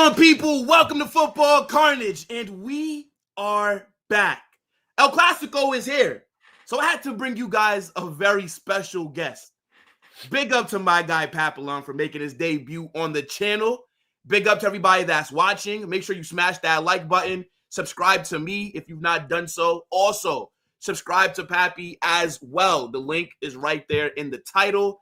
on, people? Welcome to Football Carnage, and we are back. El Clásico is here, so I had to bring you guys a very special guest. Big up to my guy Papillon for making his debut on the channel. Big up to everybody that's watching. Make sure you smash that like button. Subscribe to me if you've not done so. Also, subscribe to Pappy as well. The link is right there in the title.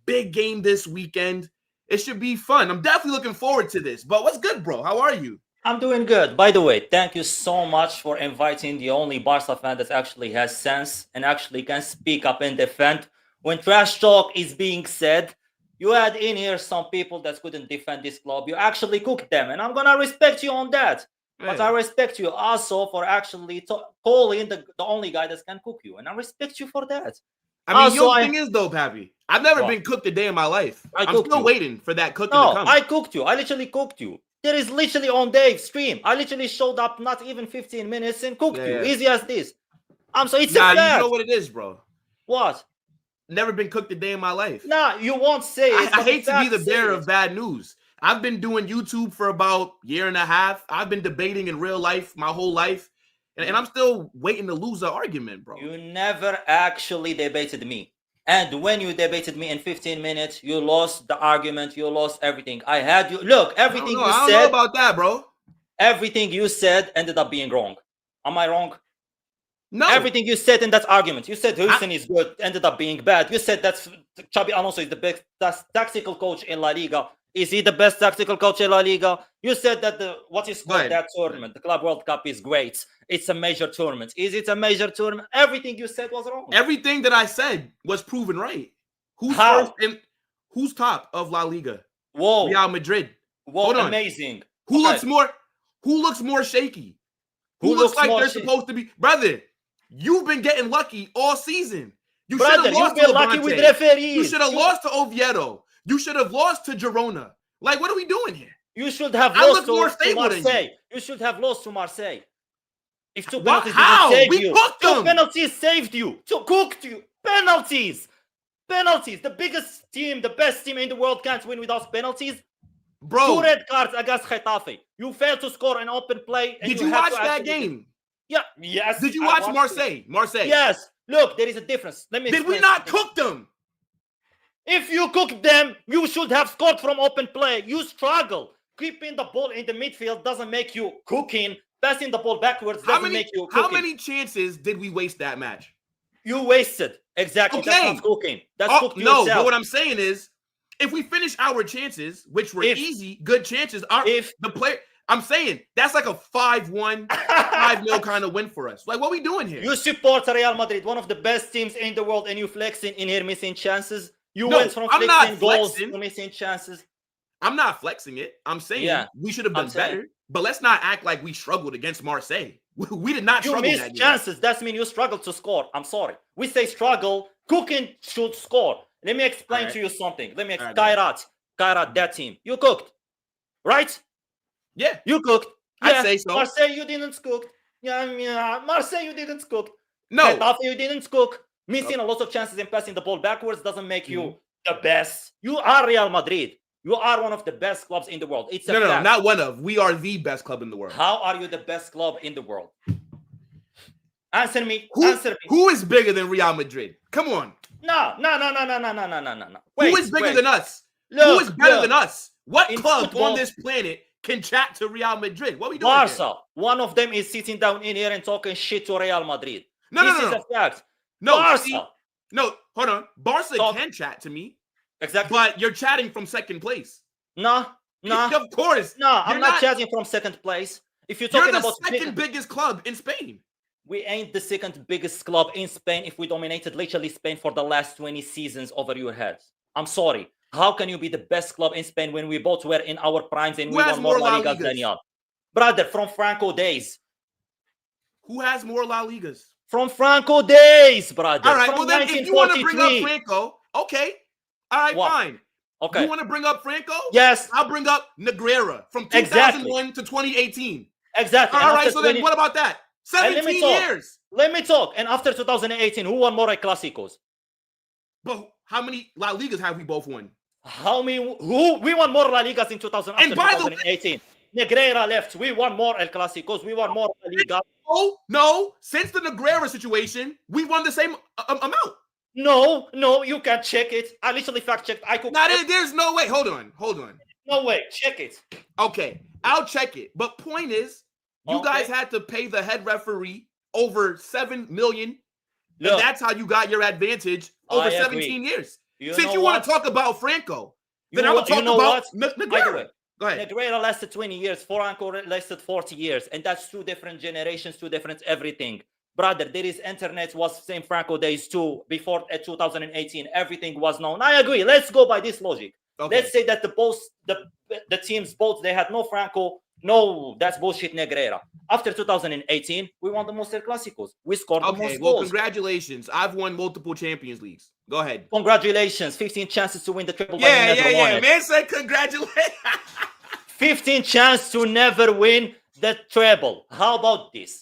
Big game this weekend. It should be fun. I'm definitely looking forward to this. But what's good, bro? How are you? I'm doing good. By the way, thank you so much for inviting the only Barca fan that actually has sense and actually can speak up and defend. When trash talk is being said, you had in here some people that couldn't defend this club. You actually cooked them, and I'm going to respect you on that. Man. But I respect you also for actually calling the only guy that can cook you, and I respect you for that. I mean, the thing is, though, Pappy, I've never been cooked a day in my life. I'm still waiting for that cooking to come. I cooked you. I literally cooked you. There is literally on Dave's stream. I literally showed up not even 15 minutes and cooked you. Easy as this. So it's a fact. You know what it is, bro. What? Never been cooked a day in my life. Nah, you won't say it. I hate to be the bearer of bad news. I've been doing YouTube for about a year and a half. I've been debating in real life my whole life. And I'm still waiting to lose an argument, bro. You never actually debated me. And when you debated me in 15 minutes, you lost the argument. You lost everything. I had you. Look, everything you said. I don't know about that, bro. Everything you said ended up being wrong. Am I wrong? No. Everything you said in that argument. You said Houston is good, ended up being bad. You said that Xabi Alonso is the best tactical coach in La Liga. Is he the best tactical coach in La Liga? You said that what is called that tournament, the Club World Cup, is great. It's a major tournament. Is it a major tournament? Everything you said was wrong. Everything that I said was proven right. Who's first and who's top of La Liga? Whoa. Real Madrid. Whoa, Hold on. amazing. Who looks more shaky? Who looks like they're supposed to be? Brother, you've been getting lucky all season. You should have lost to lucky with referees. You should have lost to Oviedo. You should have lost to Girona. Like, what are we doing here? You should have lost to Marseille. You should have lost to Marseille. If two penalties didn't save you. Two penalties saved you. Two cooked you. Penalties. Penalties. The biggest team, the best team in the world can't win without penalties. Bro. 2 red cards against Getafe. You failed to score an open play. Did you watch that game? Yeah. Yes. Did you watch Marseille? Marseille. Yes. Look, there is a difference. Let me Did we not cook them? If you cooked them, you should have scored from open play. You struggle. Keeping the ball in the midfield doesn't make you cooking. Passing the ball backwards doesn't make you cooking. How many chances did we waste that match? You wasted. Exactly. Okay. That's not cooking. That's cooked yourself. No, but what I'm saying is, if we finish our chances, which were easy, good chances, I'm saying that's like a 5-1, 5-0 kind of win for us. Like, what are we doing here? You support Real Madrid, one of the best teams in the world, and you flexing in here missing chances. You went from flexing goals to missing chances. I'm not flexing it. I'm saying we should have done better. But let's not act like we struggled against Marseille. We did not struggle. You missed chances. That means you struggled to score. I'm sorry. We say struggle. Cooking should score. Let me explain to you something. Let me explain. Kairat, that team. You cooked. Right? Yeah. You cooked. I'd say so. Marseille, you didn't cook. Yeah. Marseille, you didn't cook. No. Getafe, you didn't cook. Missing a lot of chances and passing the ball backwards doesn't make you the best. You are Real Madrid. You are one of the best clubs in the world. It's a fact. No, not one of. We are the best club in the world. How are you the best club in the world? Answer me. Who is bigger than Real Madrid? Come on. No. Who is bigger than us? Who is better than us? What club on this planet can chat to Real Madrid? What are we doing? Barca. One of them is sitting down in here and talking shit to Real Madrid. This is a fact. No, Barca. Hold on. Barca can chat to me. Exactly. But you're chatting from second place. No. Of course. No, I'm not chatting from second place. If you're talking about the second biggest club in Spain. We ain't the second biggest club in Spain if we dominated literally Spain for the last 20 seasons over your heads. I'm sorry. How can you be the best club in Spain when we both were in our primes and we won more La Ligas than you? Brother, from Franco days. Who has more La Ligas? From Franco days, brother. All right, well then if you want to bring up Franco, okay. All right, fine. Okay. You want to bring up Franco? Yes. I'll bring up Negreira from 2001 to 2018. Exactly. All right, so then what about that? 17 years. Let me talk. And after 2018, who won more Clásicos? But how many La Ligas have we both won? We won more La Ligas in 2018. Negreira left, we won more El Clásicos, we won more La Liga. Oh, no. Since the Negreira situation, we won the same amount. No, you can check it. I literally fact checked. There's no way. Hold on. No way. Check it. Okay, I'll check it. But point is, you guys had to pay the head referee over $7 million. Look, and that's how you got your advantage over 17 years. Since you want to talk about Franco, then I'm going to talk about Negreira. Go ahead. Negreira lasted 20 years. Franco lasted 40 years. And that's two different generations, two different everything. Brother, there is internet, was same Franco days too. Before 2018, everything was known. I agree. Let's go by this logic. Okay. Let's say that the teams both, they had no Franco. No, that's bullshit, Negreira. After 2018, we won the most El Clásicos. We scored the most goals. Congratulations. I've won multiple Champions Leagues. Go ahead. Congratulations. 15 chances to win the triple. Yeah. Man said congratulations. 15 chances to never win the treble. How about this?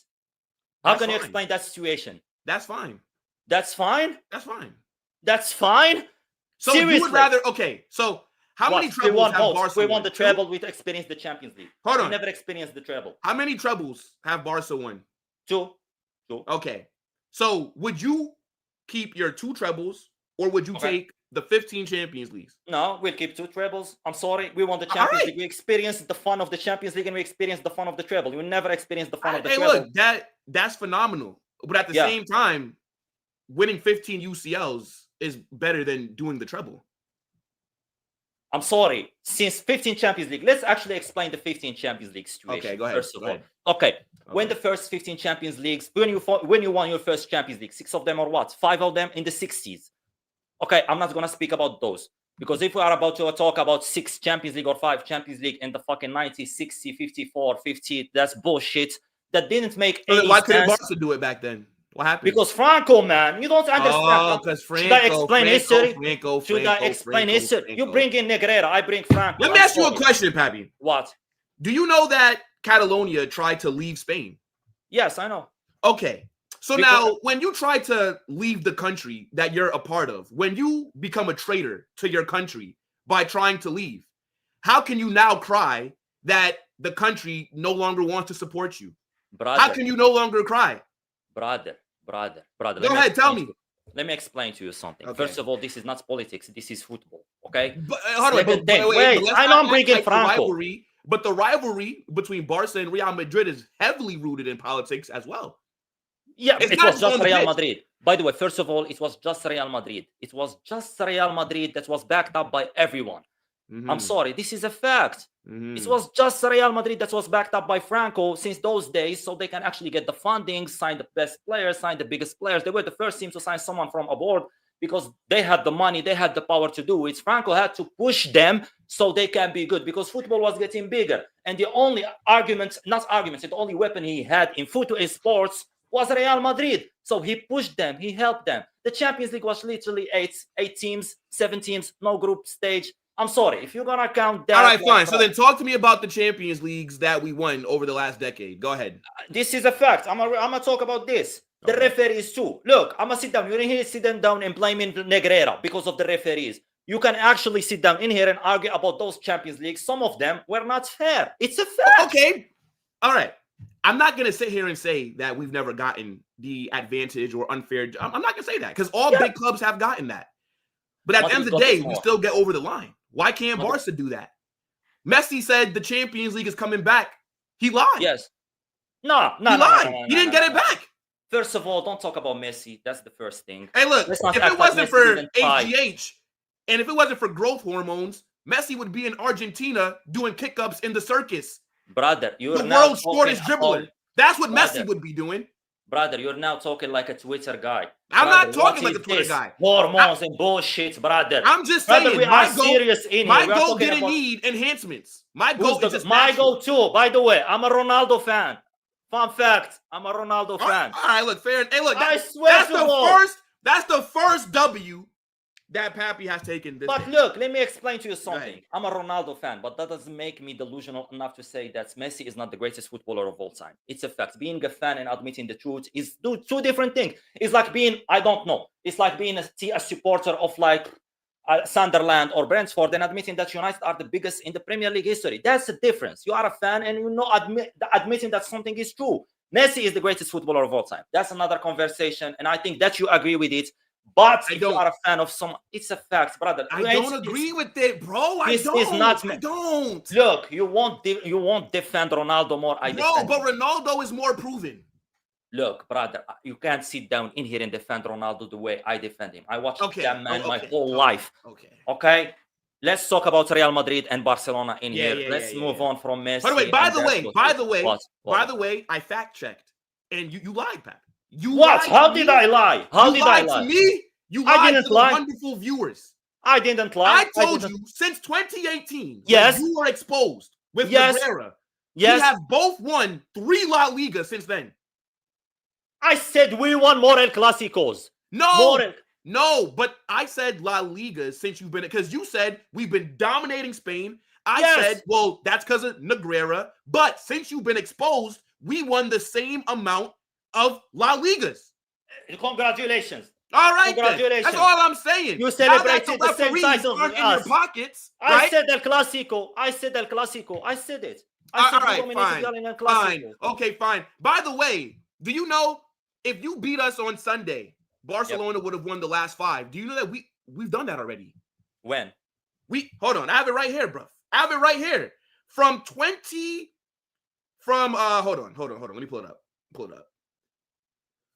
How can you explain that situation? That's fine. That's fine? That's fine. That's fine? So seriously? You would rather... Okay, so how many trebles have Barca won? We won the treble. We experienced the Champions League. Hold on. We never experienced the treble. How many trebles have Barca won? Two. Okay. So would you keep your 2 trebles or would you take the 15 Champions Leagues? No, we'll keep 2 trebles. I'm sorry. We won the Champions League. We experienced the fun of the Champions League and we experienced the fun of the treble. We never experienced the fun of the treble. Look, that's phenomenal. But at the same time, winning 15 UCLs is better than doing the treble. I'm sorry. Since 15 Champions League, let's actually explain the 15 Champions League situation. Okay, go ahead. First of all. Okay. When the first 15 Champions Leagues, when you won your first Champions League, 6 of them or what? 5 of them in the 60s. Okay, I'm not going to speak about those. Because if we are about to talk about 6 Champions League or 5 Champions League in the fucking 90s, 60, 54, 50, that's bullshit. That didn't make any sense. Why couldn't Barca do it back then? What happened? Because Franco, man, you don't understand. Oh, because Franco. Should I explain history? Should I explain history? You bring in Negreira, I bring Franco. Let me ask you a question, Pappy. What? Do you know that Catalonia tried to leave Spain? Yes, I know. Okay. So now, when you try to leave the country that you're a part of, when you become a traitor to your country by trying to leave, how can you now cry that the country no longer wants to support you? Brother, how can you no longer cry? Brother. Go ahead, tell me. Let me explain to you something. Okay. First of all, this is not politics. This is football, okay? But, wait, I know I'm bringing Franco. But the rivalry between Barca and Real Madrid is heavily rooted in politics as well. Yeah, it was just Real Madrid. By the way, first of all, it was just Real Madrid. It was just Real Madrid that was backed up by everyone. Mm-hmm. I'm sorry, this is a fact. Mm-hmm. It was just Real Madrid that was backed up by Franco since those days, so they can actually get the funding, sign the best players, sign the biggest players. They were the first team to sign someone from abroad because they had the money, they had the power to do it. Franco had to push them so they can be good because football was getting bigger. And the only the only weapon he had in football in sports was Real Madrid. So he pushed them, he helped them. The Champions League was literally 8 teams, 7 teams, no group stage. I'm sorry, if you're gonna count that. All right, fine. So then talk to me about the Champions Leagues that we won over the last decade. Go ahead. This is a fact. I'm gonna talk about this. The referees too. Look, I'm gonna sit down. You're in here sitting down and blaming Negreira because of the referees. You can actually sit down in here and argue about those Champions Leagues. Some of them were not fair. It's a fact. Okay. All right. I'm not going to sit here and say that we've never gotten the advantage or unfair. I'm not going to say that because all big clubs have gotten that. But at the end of the day, we still get over the line. Why can't Barca do that? Messi said the Champions League is coming back. He lied. Yes. No. He lied. He didn't get it back. First of all, don't talk about Messi. That's the first thing. Hey, look, if it wasn't for HGH and if it wasn't for growth hormones, Messi would be in Argentina doing kick-ups in the circus. Brother, you're the world's shortest dribbler. That's what Messi would be doing. Brother, you're now talking like a Twitter guy. I'm not talking like a Twitter guy. Hormones and bullshit, brother. I'm just saying. We are serious in here. My goal didn't need enhancements. My goal is just my goal too. By the way, I'm a Ronaldo fan. Fun fact: I'm a Ronaldo fan. All right, look, fair. Hey, look, I swear that's the first W that Pappy has taken this But look, let me explain to you something. I'm a Ronaldo fan, but that doesn't make me delusional enough to say that Messi is not the greatest footballer of all time. It's a fact. Being a fan and admitting the truth is two different things. It's like being, I don't know. It's like being a supporter of like Sunderland or Brentford and admitting that United are the biggest in the Premier League history. That's the difference. You are a fan and you know admitting that something is true. Messi is the greatest footballer of all time. That's another conversation, and I think that you agree with it. But if you are a fan of some, it's a fact, brother. I don't agree with it, bro. I don't. Look, you won't defend Ronaldo more. No, but Ronaldo is more proven. Look, brother, you can't sit down in here and defend Ronaldo the way I defend him. I watched that man my whole life. Okay. Let's talk about Real Madrid and Barcelona in here. Let's move on from Messi. By the way, I fact checked, and you lied, Pat. How did I lie? How did I lie to me? You lied to the wonderful viewers. I didn't lie. I told you since 2018. Yes, you were exposed with Cabrera. Yes, we have both won 3 La Liga since then. I said we won more El Clásicos. No, but I said La Liga since you've been, because you said we've been dominating Spain. I said, well, that's because of Negreira. But since you've been exposed, we won the same amount of La Ligas. Congratulations. All right, congratulations. That's all I'm saying. You celebrated the same size of us. In your pockets. I said El Clásico. I said it. Fine. Okay, fine. By the way, do you know if you beat us on Sunday, Barcelona would have won the last 5? Do you know that we've done that already? When? Hold on. I have it right here, bro. I have it right here. Hold on. Let me pull it up.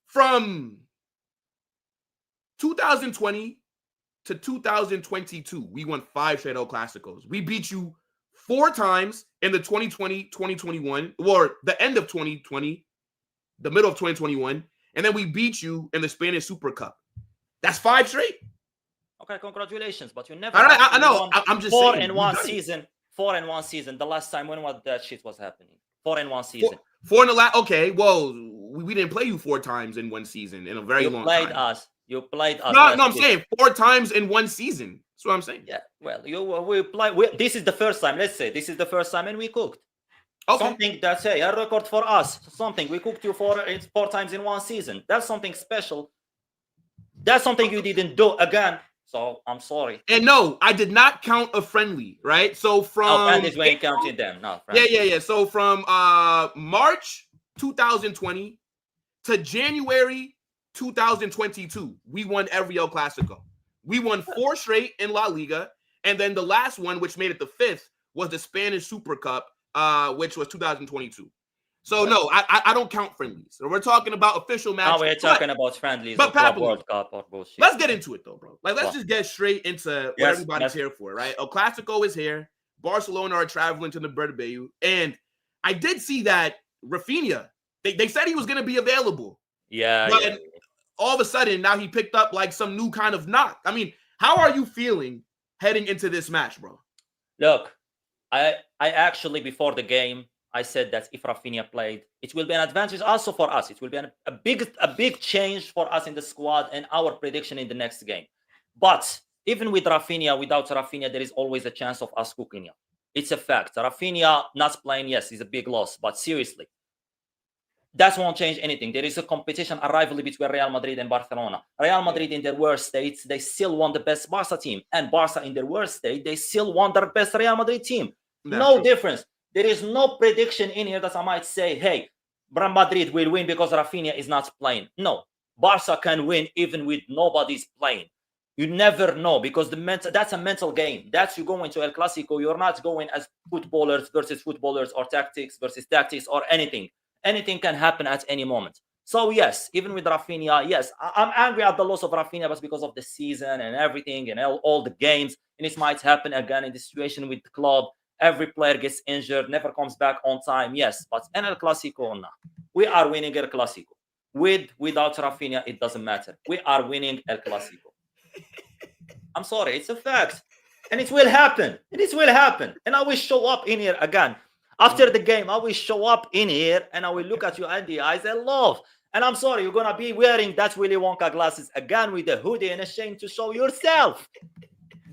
From 2020 to 2022, we won 5 straight El Clásicos. We beat you 4 times in the 2020, 2021, or the end of 2020, the middle of 2021, and then we beat you in the Spanish Super Cup. That's 5 straight. Okay, congratulations, but you never. All right, I know. I'm just saying. 4 in 1 season. 4 in 1 season. The last time when that shit was happening. 4 in 1 season. 4 in the last. Okay, well, we didn't play you 4 times in 1 season in a very long time. You played us. No, I'm saying 4 times in 1 season. That's what I'm saying. Yeah, well, this is the first time. Let's say this is the first time, and we cooked. Okay. Something that's a record for us. Something we cooked you 4 times in 1 season. That's something special. That's something you didn't do again. So I'm sorry. And no, I did not count a friendly, right? So from friendlies when you counted them. No. Yeah. So from March 2020 to January 2022, we won every El Clásico. We won 4 straight in La Liga, and then the last one, which made it the 5th, was the Spanish Super Cup, which was 2022. So no, I don't count friendlies. So we're talking about official matches. Now we're talking about friendlies, but World Cup or bullshit. Let's get into it though, bro. Let's just get straight into what everybody's here for, right? El Clásico is here. Barcelona are traveling to the Bernabéu, and I did see that Raphinha. They said he was going to be available. But all of a sudden now he picked up like some new kind of knock. I mean, how are you feeling heading into this match, bro? Look, I actually before the game, I said that if Raphinha played, it will be an advantage also for us. It will be a big change for us in the squad and our prediction in the next game. But even with Raphinha, without Raphinha, there is always a chance of us cooking him. It's a fact. Raphinha not playing, yes, is a big loss. But seriously, that won't change anything. There is a competition, a rivalry between Real Madrid and Barcelona. Real Madrid in their worst states, they still won the best Barca team. And Barca in their worst state, they still won their best Real Madrid team. No difference. There is no prediction in here that I might say, hey, Real Madrid will win because Raphinha is not playing. No, Barca can win even with nobody's playing. You never know because that's a mental game. That's you go into El Clásico. You're not going as footballers versus footballers or tactics versus tactics or anything. Anything can happen at any moment. So yes, even with Raphinha, yes, I'm angry at the loss of Raphinha, but because of the season and everything and all the games, and it might happen again in the situation with the club. Every player gets injured, never comes back on time. Yes, but in El Clásico, no. We are winning El Clásico. Without Raphinha, it doesn't matter. We are winning El Clásico. I'm sorry, it's a fact. And it will happen. And I will show up in here again. After the game, I will show up in here and I will look at you in the eyes and laugh. And I'm sorry, you're going to be wearing that Willy Wonka glasses again with the hoodie and ashamed to show yourself.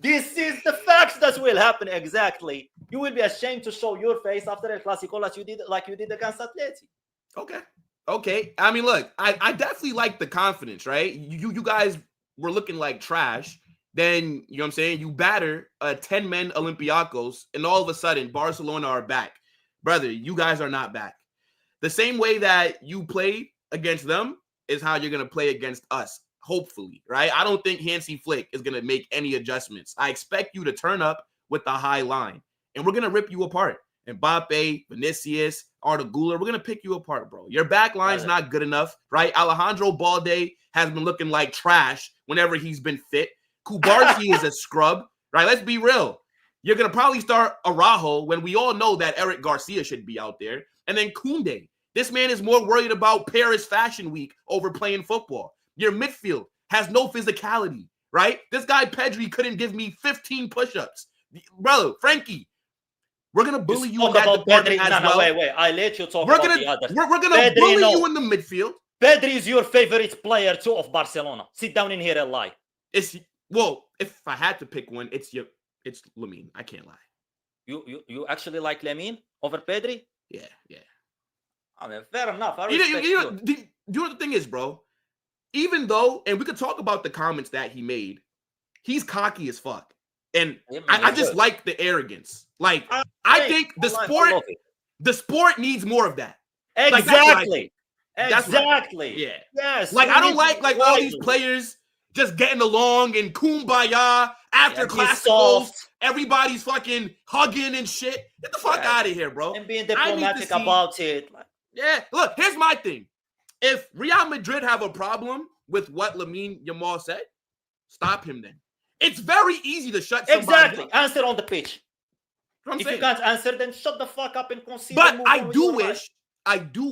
This is the facts that will happen exactly. You will be ashamed to show your face after El Clásico like you did against Atleti. Okay. I mean, look, I definitely like the confidence, right? You guys were looking like trash then, you know what I'm saying, you batter a 10-man Olympiacos, and all of a sudden, Barcelona are back. Brother, you guys are not back. The same way that you played against them is how you're going to play against us, hopefully, right? I don't think Hansi Flick is going to make any adjustments. I expect you to turn up with the high line, and we're going to rip you apart. Mbappé, Vinicius, Arda Güler, we're going to pick you apart, bro. Your back line's not good enough, right? Alejandro Balde has been looking like trash whenever he's been fit. Bardghji is a scrub, right? Let's be real. You're going to probably start Araujo when we all know that Eric Garcia should be out there. And then Koundé. This man is more worried about Paris Fashion Week over playing football. Your midfield has no physicality, right? This guy Pedri couldn't give me 15 push-ups. Brother, Frankie, we're going to bully you in that department as well. Wait. I let you talk about the others. We're going to bully you in the midfield. Pedri is your favorite player too of Barcelona. Sit down in here and lie. Well, if I had to pick one, it's Lamine. I can't lie. You actually like Lamine over Pedri? Yeah. I mean, fair enough. Do you know what the thing is, bro? Even though, and we could talk about the comments that he made, he's cocky as fuck. And I just like the arrogance. Like, I think the sport needs more of that. Exactly. Exactly. Yeah. Yes. Like, I don't like all these players just getting along and kumbaya after classicals. Everybody's fucking hugging and shit. Get the fuck out of here, bro. And being diplomatic about it. Yeah. Look, here's my thing. If Real Madrid have a problem with what Lamine Yamal said, stop him then. It's very easy to shut somebody Exactly. up. Answer on the pitch. If you can't answer, then shut the fuck up and concede. But I do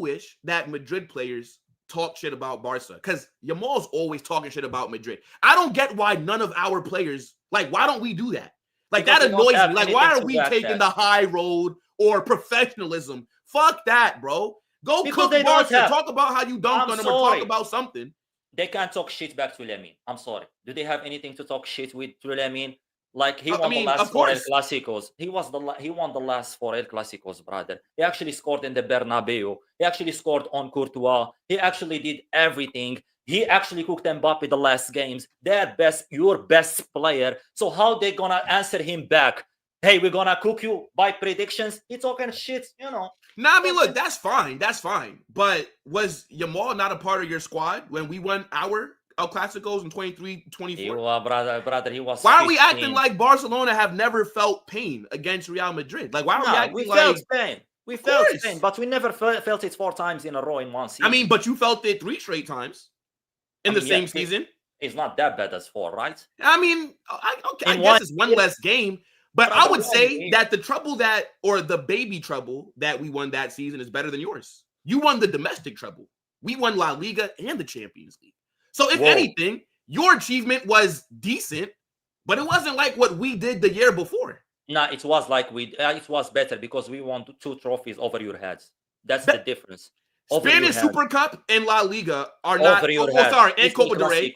wish that Madrid players talk shit about Barca, because Yamal's always talking shit about Madrid. I don't get why none of our players, like, why don't we do that? Like, that annoys me. Like, why are we taking the high road or professionalism? Fuck that, bro. Go cook Barca. Talk about how you dunked on them or talk about something. They can't talk shit back to Lamine. I'm sorry. Do they have anything to talk shit with to Lamine? Like, he won the last 4 El Clásicos. He won the last 4 El Clásicos, brother. He actually scored in the Bernabéu. He actually scored on Courtois. He actually did everything. He actually cooked Mbappé the last games. They're your best player. So how they gonna answer him back? Hey, we're gonna cook you by predictions. He talking shit, you know. Nah, I mean, look, that's fine. That's fine. But was Yamal not a part of your squad when we won our El Clásicos in 23-24? He was, brother, he was. Why are we acting like Barcelona have never felt pain against Real Madrid? Like, why are we acting like... felt pain. We felt pain, but we never felt it 4 times in a row in one season. I mean, but you felt it 3 straight times in the same season. It's not that bad as 4, right? I mean, I guess it's one less game. But I would say that the baby trouble that we won that season is better than yours. You won the domestic trouble. We won La Liga and the Champions League. So if anything, your achievement was decent, but it wasn't like what we did the year before. No, it was like it was better because we won 2 trophies over your heads. That's the difference. Spanish Super Cup and La Liga are not. And Copa del Rey.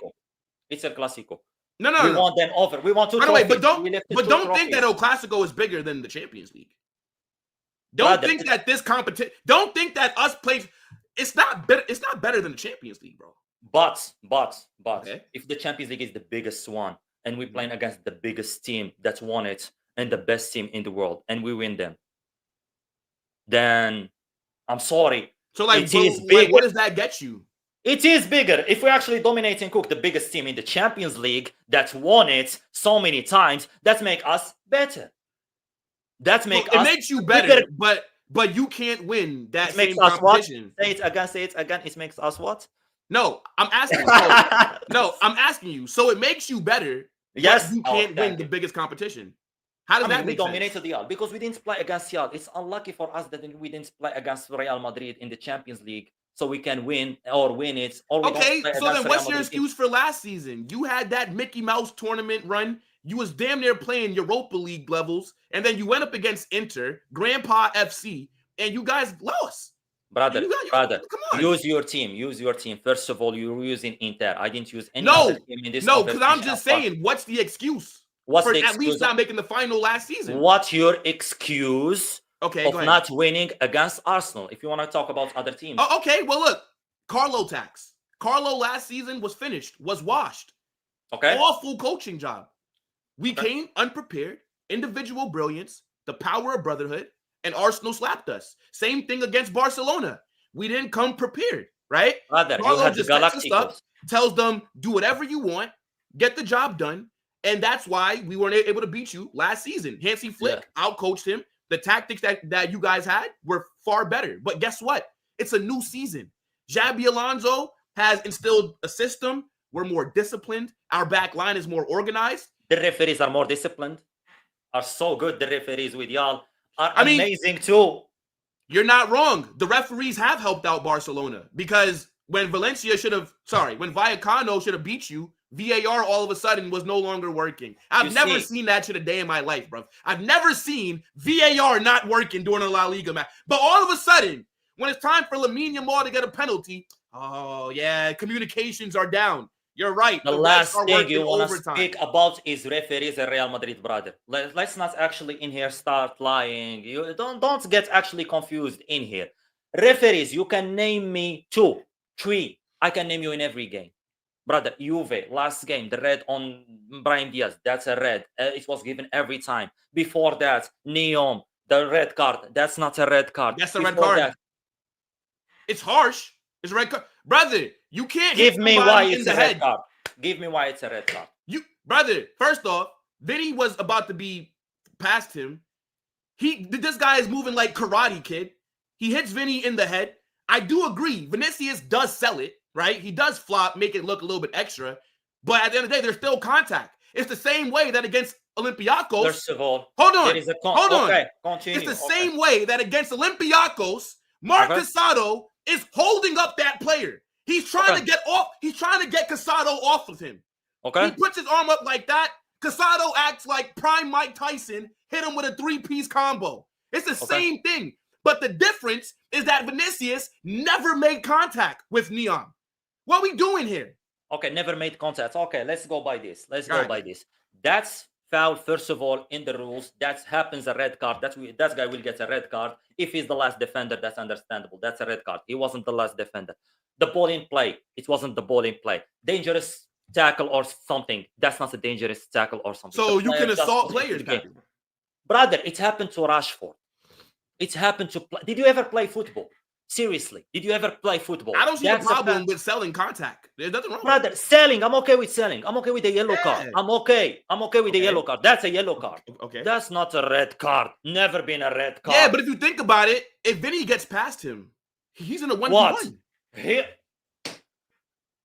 It's a Clásico. No. We want them over. We want 2 trophies. But don't think that El Clásico is bigger than the Champions League. Don't think that this competition. Don't think that us playing. It's not better. It's not better than the Champions League, bro. But if the Champions League is the biggest one and we're playing against the biggest team that's won it and the best team in the world and we win them, then I'm sorry. So like, what does that get you? It is bigger. If we actually dominate and cook the biggest team in the Champions League that won it so many times, that makes us better. That makes us it makes you better, but you can't win that same competition. Say it again. It makes us what? No, I'm asking you. I'm asking you. So it makes you better. Yes, you can't win the biggest competition. How does that make sense? We dominated the Real because we didn't play against Real. It's unlucky for us that we didn't play against Real Madrid in the Champions League, so we can win it. Or okay, so then what's your excuse for last season? You had that Mickey Mouse tournament run. You was damn near playing Europa League levels, and then you went up against Inter, Grandpa FC, and you guys lost. Brother, come on. Use your team. First of all, you're using Inter. I didn't use any other team in this. No, because I'm just saying, what's the excuse? At least not making the final last season? What's your excuse of not winning against Arsenal? If you want to talk about other teams. Oh, okay, well, look. Carlo last season was finished, was washed. Okay. Awful coaching job. We came unprepared, individual brilliance, the power of brotherhood, and Arsenal slapped us. Same thing against Barcelona. We didn't come prepared, right? Brother, you Carlo had the just sets us up, Galacticos. tells them, do whatever you want, get the job done. And that's why we weren't able to beat you last season. Hansi Flick outcoached him. The tactics that you guys had were far better. But guess what? It's a new season. Xabi Alonso has instilled a system. We're more disciplined. Our back line is more organized. The referees are more disciplined. Are so good. The referees with y'all are amazing too. You're not wrong. The referees have helped out Barcelona because when Vallecano should have beat you, VAR all of a sudden was no longer working. I've never seen that shit a day in my life, bro. I've never seen VAR not working during a La Liga match. But all of a sudden, when it's time for Lamine Yamal to get a penalty, oh yeah, communications are down. You're right. The last thing you want to speak about is referees and Real Madrid, brother. Let's not actually in here start lying. You don't get actually confused in here. Referees, you can name me 2, 3. I can name you in every game. Brother, Juve, last game, the red on Brahim Diaz, that's a red. It was given every time. Before that, Neom, the red card, that's not a red card. That's a red card. It's harsh. It's a red card. Brother, you can't give me why it's a red card. Give me why it's a red card. Brother, first off, Vinny was about to be past him. This guy is moving like Karate Kid. He hits Vinny in the head. I do agree. Vinicius does sell it, right? He does flop, make it look a little bit extra. But at the end of the day, there's still contact. It's the same way that against Olympiacos. First of all, hold on. Hold on. Okay, continue. It's the same way that against Olympiacos, Marc Casado is holding up that player. He's trying to get off. He's trying to get Casado off of him. Okay. He puts his arm up like that. Casado acts like prime Mike Tyson, hit him with a 3-piece combo. It's the same thing. But the difference is that Vinicius never made contact with Neom. What are we doing here? Okay, never made contact. Okay, let's go by this. That's foul, first of all, in the rules. That happens a red card. That guy will get a red card. If he's the last defender, that's understandable. That's a red card. He wasn't the last defender. The ball in play. It wasn't the ball in play. Dangerous tackle or something. That's not a dangerous tackle or something. So you can assault players. Brother, it happened to Rashford. It happened to... Did you ever play football? Seriously, did you ever play football? I don't see a problem with selling contact. There's nothing wrong. Brother, selling. I'm okay with selling. I'm okay with the yellow card. I'm okay with the yellow card. That's a yellow card. Okay. That's not a red card. Never been a red card. Yeah, but if you think about it, if Vinny gets past him, he's in a 1v1.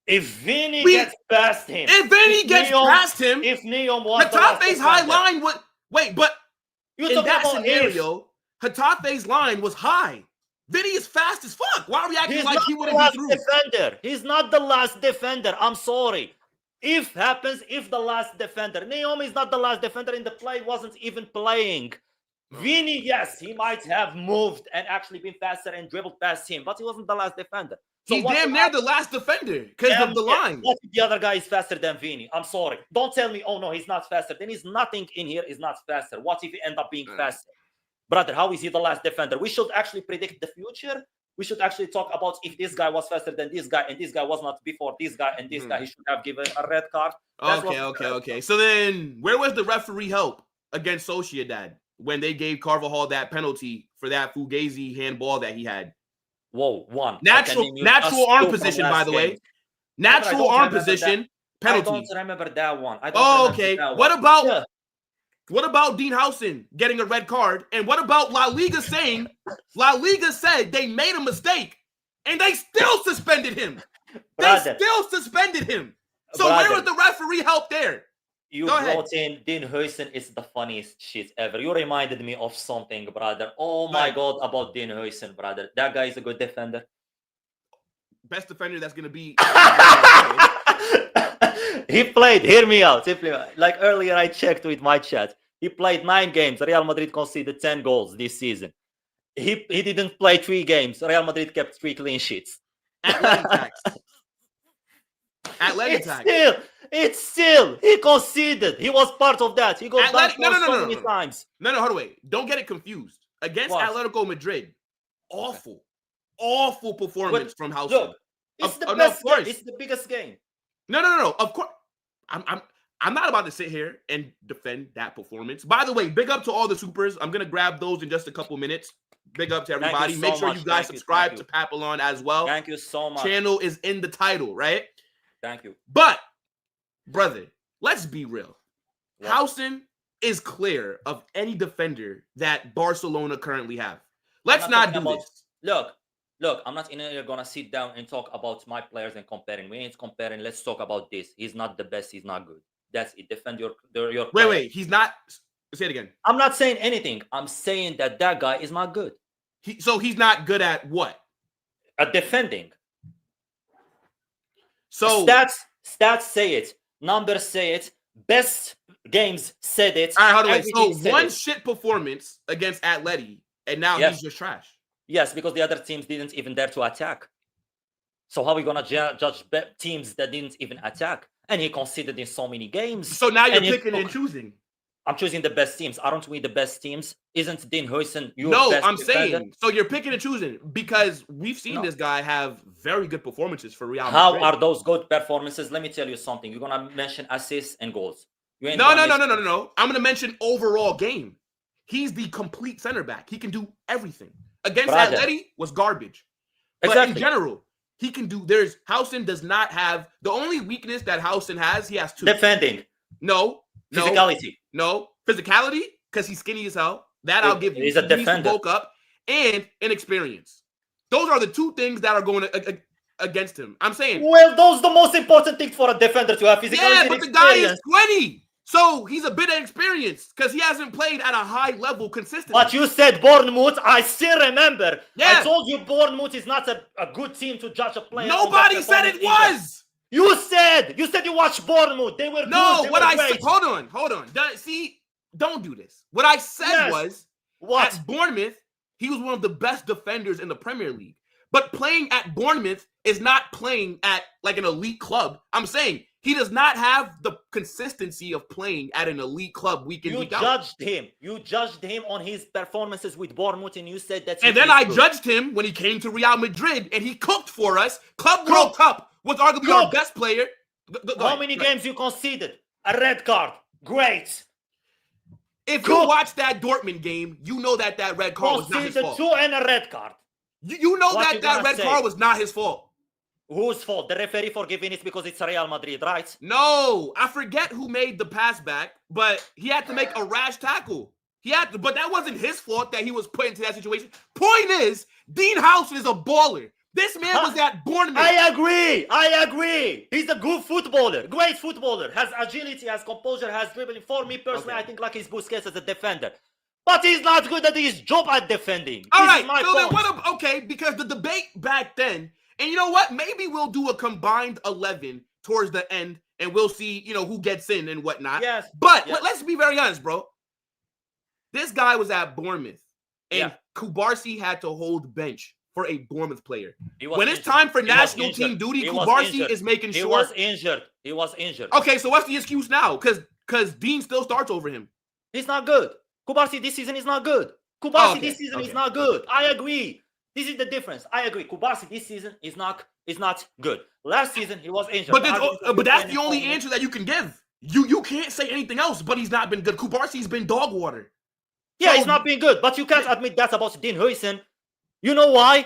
If Vinny gets past him. If Vinny gets past him. If Neom was Hatafe's high line would... Wait, but in that scenario, Hatafe's line was high. Vinny is fast as fuck. Why are we acting like he wouldn't be through? Defender. He's not the last defender. I'm sorry. If the last defender. Neom is not the last defender in the play. Wasn't even playing. Vinny, yes, he might have moved and actually been faster and dribbled past him, but he wasn't the last defender. So he's damn near the last defender because of the line. What if the other guy is faster than Vinny? I'm sorry. Don't tell me, oh no, he's not faster. Then he's nothing in here is not faster. What if he end up being faster? Brother, how is he the last defender? We should actually predict the future. We should actually talk about if this guy was faster than this guy and this guy was not before this guy and this guy, he should have given a red card. Okay. So then where was the referee help against Sociedad when they gave Carvajal that penalty for that Fugazi handball that he had? Whoa, natural arm position, by the way. Natural arm position, penalty. I don't remember that one. Okay. What about Dean Housen getting a red card? And what about La Liga saying La Liga said they made a mistake and they still suspended him? So where was the referee help there? You brought in Dean Housen is the funniest shit ever. You reminded me of something, brother. Oh my God, about Dean Housen, brother. That guy is a good defender. Best defender that's going to be... He played, hear me out. Like earlier I checked with my chat. He played 9 games. Real Madrid conceded 10 goals this season. He didn't play 3 games. Real Madrid kept 3 clean sheets. It's still, he conceded. He was part of that. He got back so many times. No, hold on, wait. Don't get it confused. Against Atletico Madrid, awful performance from Housen. Look, it's the best game. It's the biggest game. No. Of course, I'm not about to sit here and defend that performance. By the way, big up to all the supers. I'm going to grab those in just a couple minutes. Big up to everybody. Make sure you guys subscribe to Papillon as well. Thank you so much. Channel is in the title, right? Thank you. But, brother, let's be real. Housen is clear of any defender that Barcelona currently have. Let's not do this. Look, I'm not going to sit down and talk about my players and comparing. We ain't comparing. Let's talk about this. He's not the best. He's not good. That's it. Defend your Wait. He's not. Say it again. I'm not saying anything. I'm saying that guy is not good. So he's not good at what? At defending. So stats say it. Numbers say it. Best games said it. All right, how do I? So one shit performance against Atleti, and now he's just trash. Yes, because the other teams didn't even dare to attack. So how are we gonna judge teams that didn't even attack? And he conceded in so many games. So now you're picking and choosing. I'm choosing the best teams. Aren't we the best teams? Isn't Dean Huijsen your best I'm defender? Saying, so you're picking and choosing because we've seen this guy have very good performances for Real Madrid. How are those good performances? Let me tell you something. You're going to mention assists and goals. No. I'm going to mention overall game. He's the complete center back. He can do everything. Against Atleti was garbage. But in general, he can do, Housen does not have, the only weakness that Housen has, he has two. Defending. No. Physicality. No. Physicality, because he's skinny as hell. That I'll give you. He's a defender. He woke up, and inexperience. Those are the two things that are going against him. I'm saying. Well, those are the most important things for a defender to have. Physicality. Yeah, but the guy is 20. So he's a bit inexperienced because he hasn't played at a high level consistently. But you said Bournemouth. I still remember. Yeah. I told you Bournemouth is not a good team to judge a player. Nobody said it was. You said you watched Bournemouth. They were no. Good. What I said. Hold on. See, don't do this. What I said was at Bournemouth, he was one of the best defenders in the Premier League. But playing at Bournemouth is not playing at like an elite club. I'm saying he does not have the consistency of playing at an elite club week in, week out. You judged him on his performances with Bournemouth, and you said that. And then I judged him when he came to Real Madrid, and he cooked for us. Club World Cup was arguably our best player. How many games you conceded? A red card. Great. If you watch that Dortmund game, you know that red card was not his fault. 2 and a red card. You know that red card was not his fault. Whose fault? The referee for giving it because it's Real Madrid, right? No, I forget who made the pass back, but he had to make a rash tackle. But that wasn't his fault that he was put into that situation. Point is, Dean Housen is a baller. This man was at Bournemouth. I agree. He's a good footballer. Great footballer. Has agility, has composure, has dribbling. For me personally, I think like his Busquets as a defender. But he's not good at his job at defending. All right. So then because the debate back then, and you know what? Maybe we'll do a combined 11 towards the end, and we'll see, who gets in and whatnot. Yes. But let's be very honest, bro. This guy was at Bournemouth, and Kubarsi had to hold bench for a Bournemouth player. When it's time for national team duty, Kubarsi is making sure. He was injured. Okay, so what's the excuse now? Because Dean still starts over him. He's not good. Kubarsi this season is not good. This season is not good. I agree. This is the difference. I agree. Kubarsi this season is not good. Last season he was injured. But that's the only answer that you can give. You can't say anything else. But he's not been good. Kubarsi's been dog water. Yeah, he's not been good. But you can't admit that's about Dean Huijsen. You know why?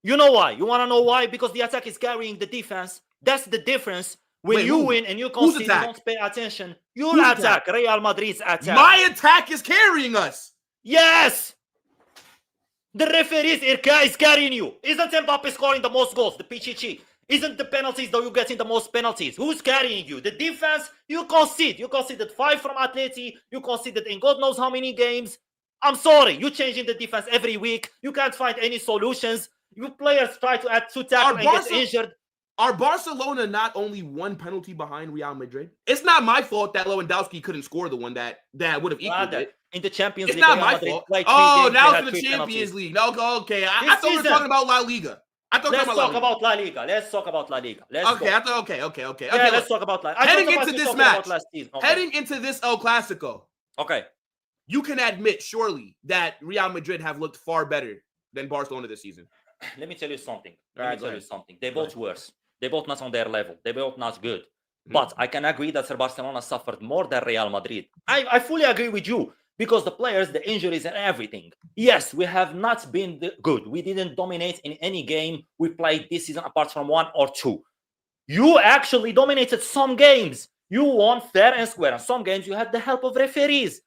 You want to know why? Because the attack is carrying the defense. That's the difference. When you win and you concede, you don't pay attention. Your attack, Real Madrid's attack. My attack is carrying us. Yes. The referees is carrying you. Isn't Mbappé scoring the most goals? The Pichichi. Isn't the penalties that you getting the most penalties? Who's carrying you? The defense, you concede. You conceded 5 from Atleti. You conceded in God knows how many games. I'm sorry. You're changing the defense every week. You can't find any solutions. You players try to add 2 tackles and get injured. Are Barcelona not only 1 penalty behind Real Madrid? It's not my fault that Lewandowski couldn't score the one that would have equaled it. In the Champions League, it's not my fault. Oh, now it's the Champions League. No, okay. I thought we were talking about La Liga. Let's talk about La Liga. Okay. Let's talk about La Liga. Heading into this match, heading into this El Clásico. Okay. You can admit, surely, that Real Madrid have looked far better than Barcelona this season. Let me tell you something. They both worse. They both not on their level. They both not good. But I can agree that Barcelona suffered more than Real Madrid. I fully agree with you because the players, the injuries, and everything. Yes, we have not been good. We didn't dominate in any game we played this season apart from 1 or 2. You actually dominated some games. You won fair and square. And some games you had the help of referees.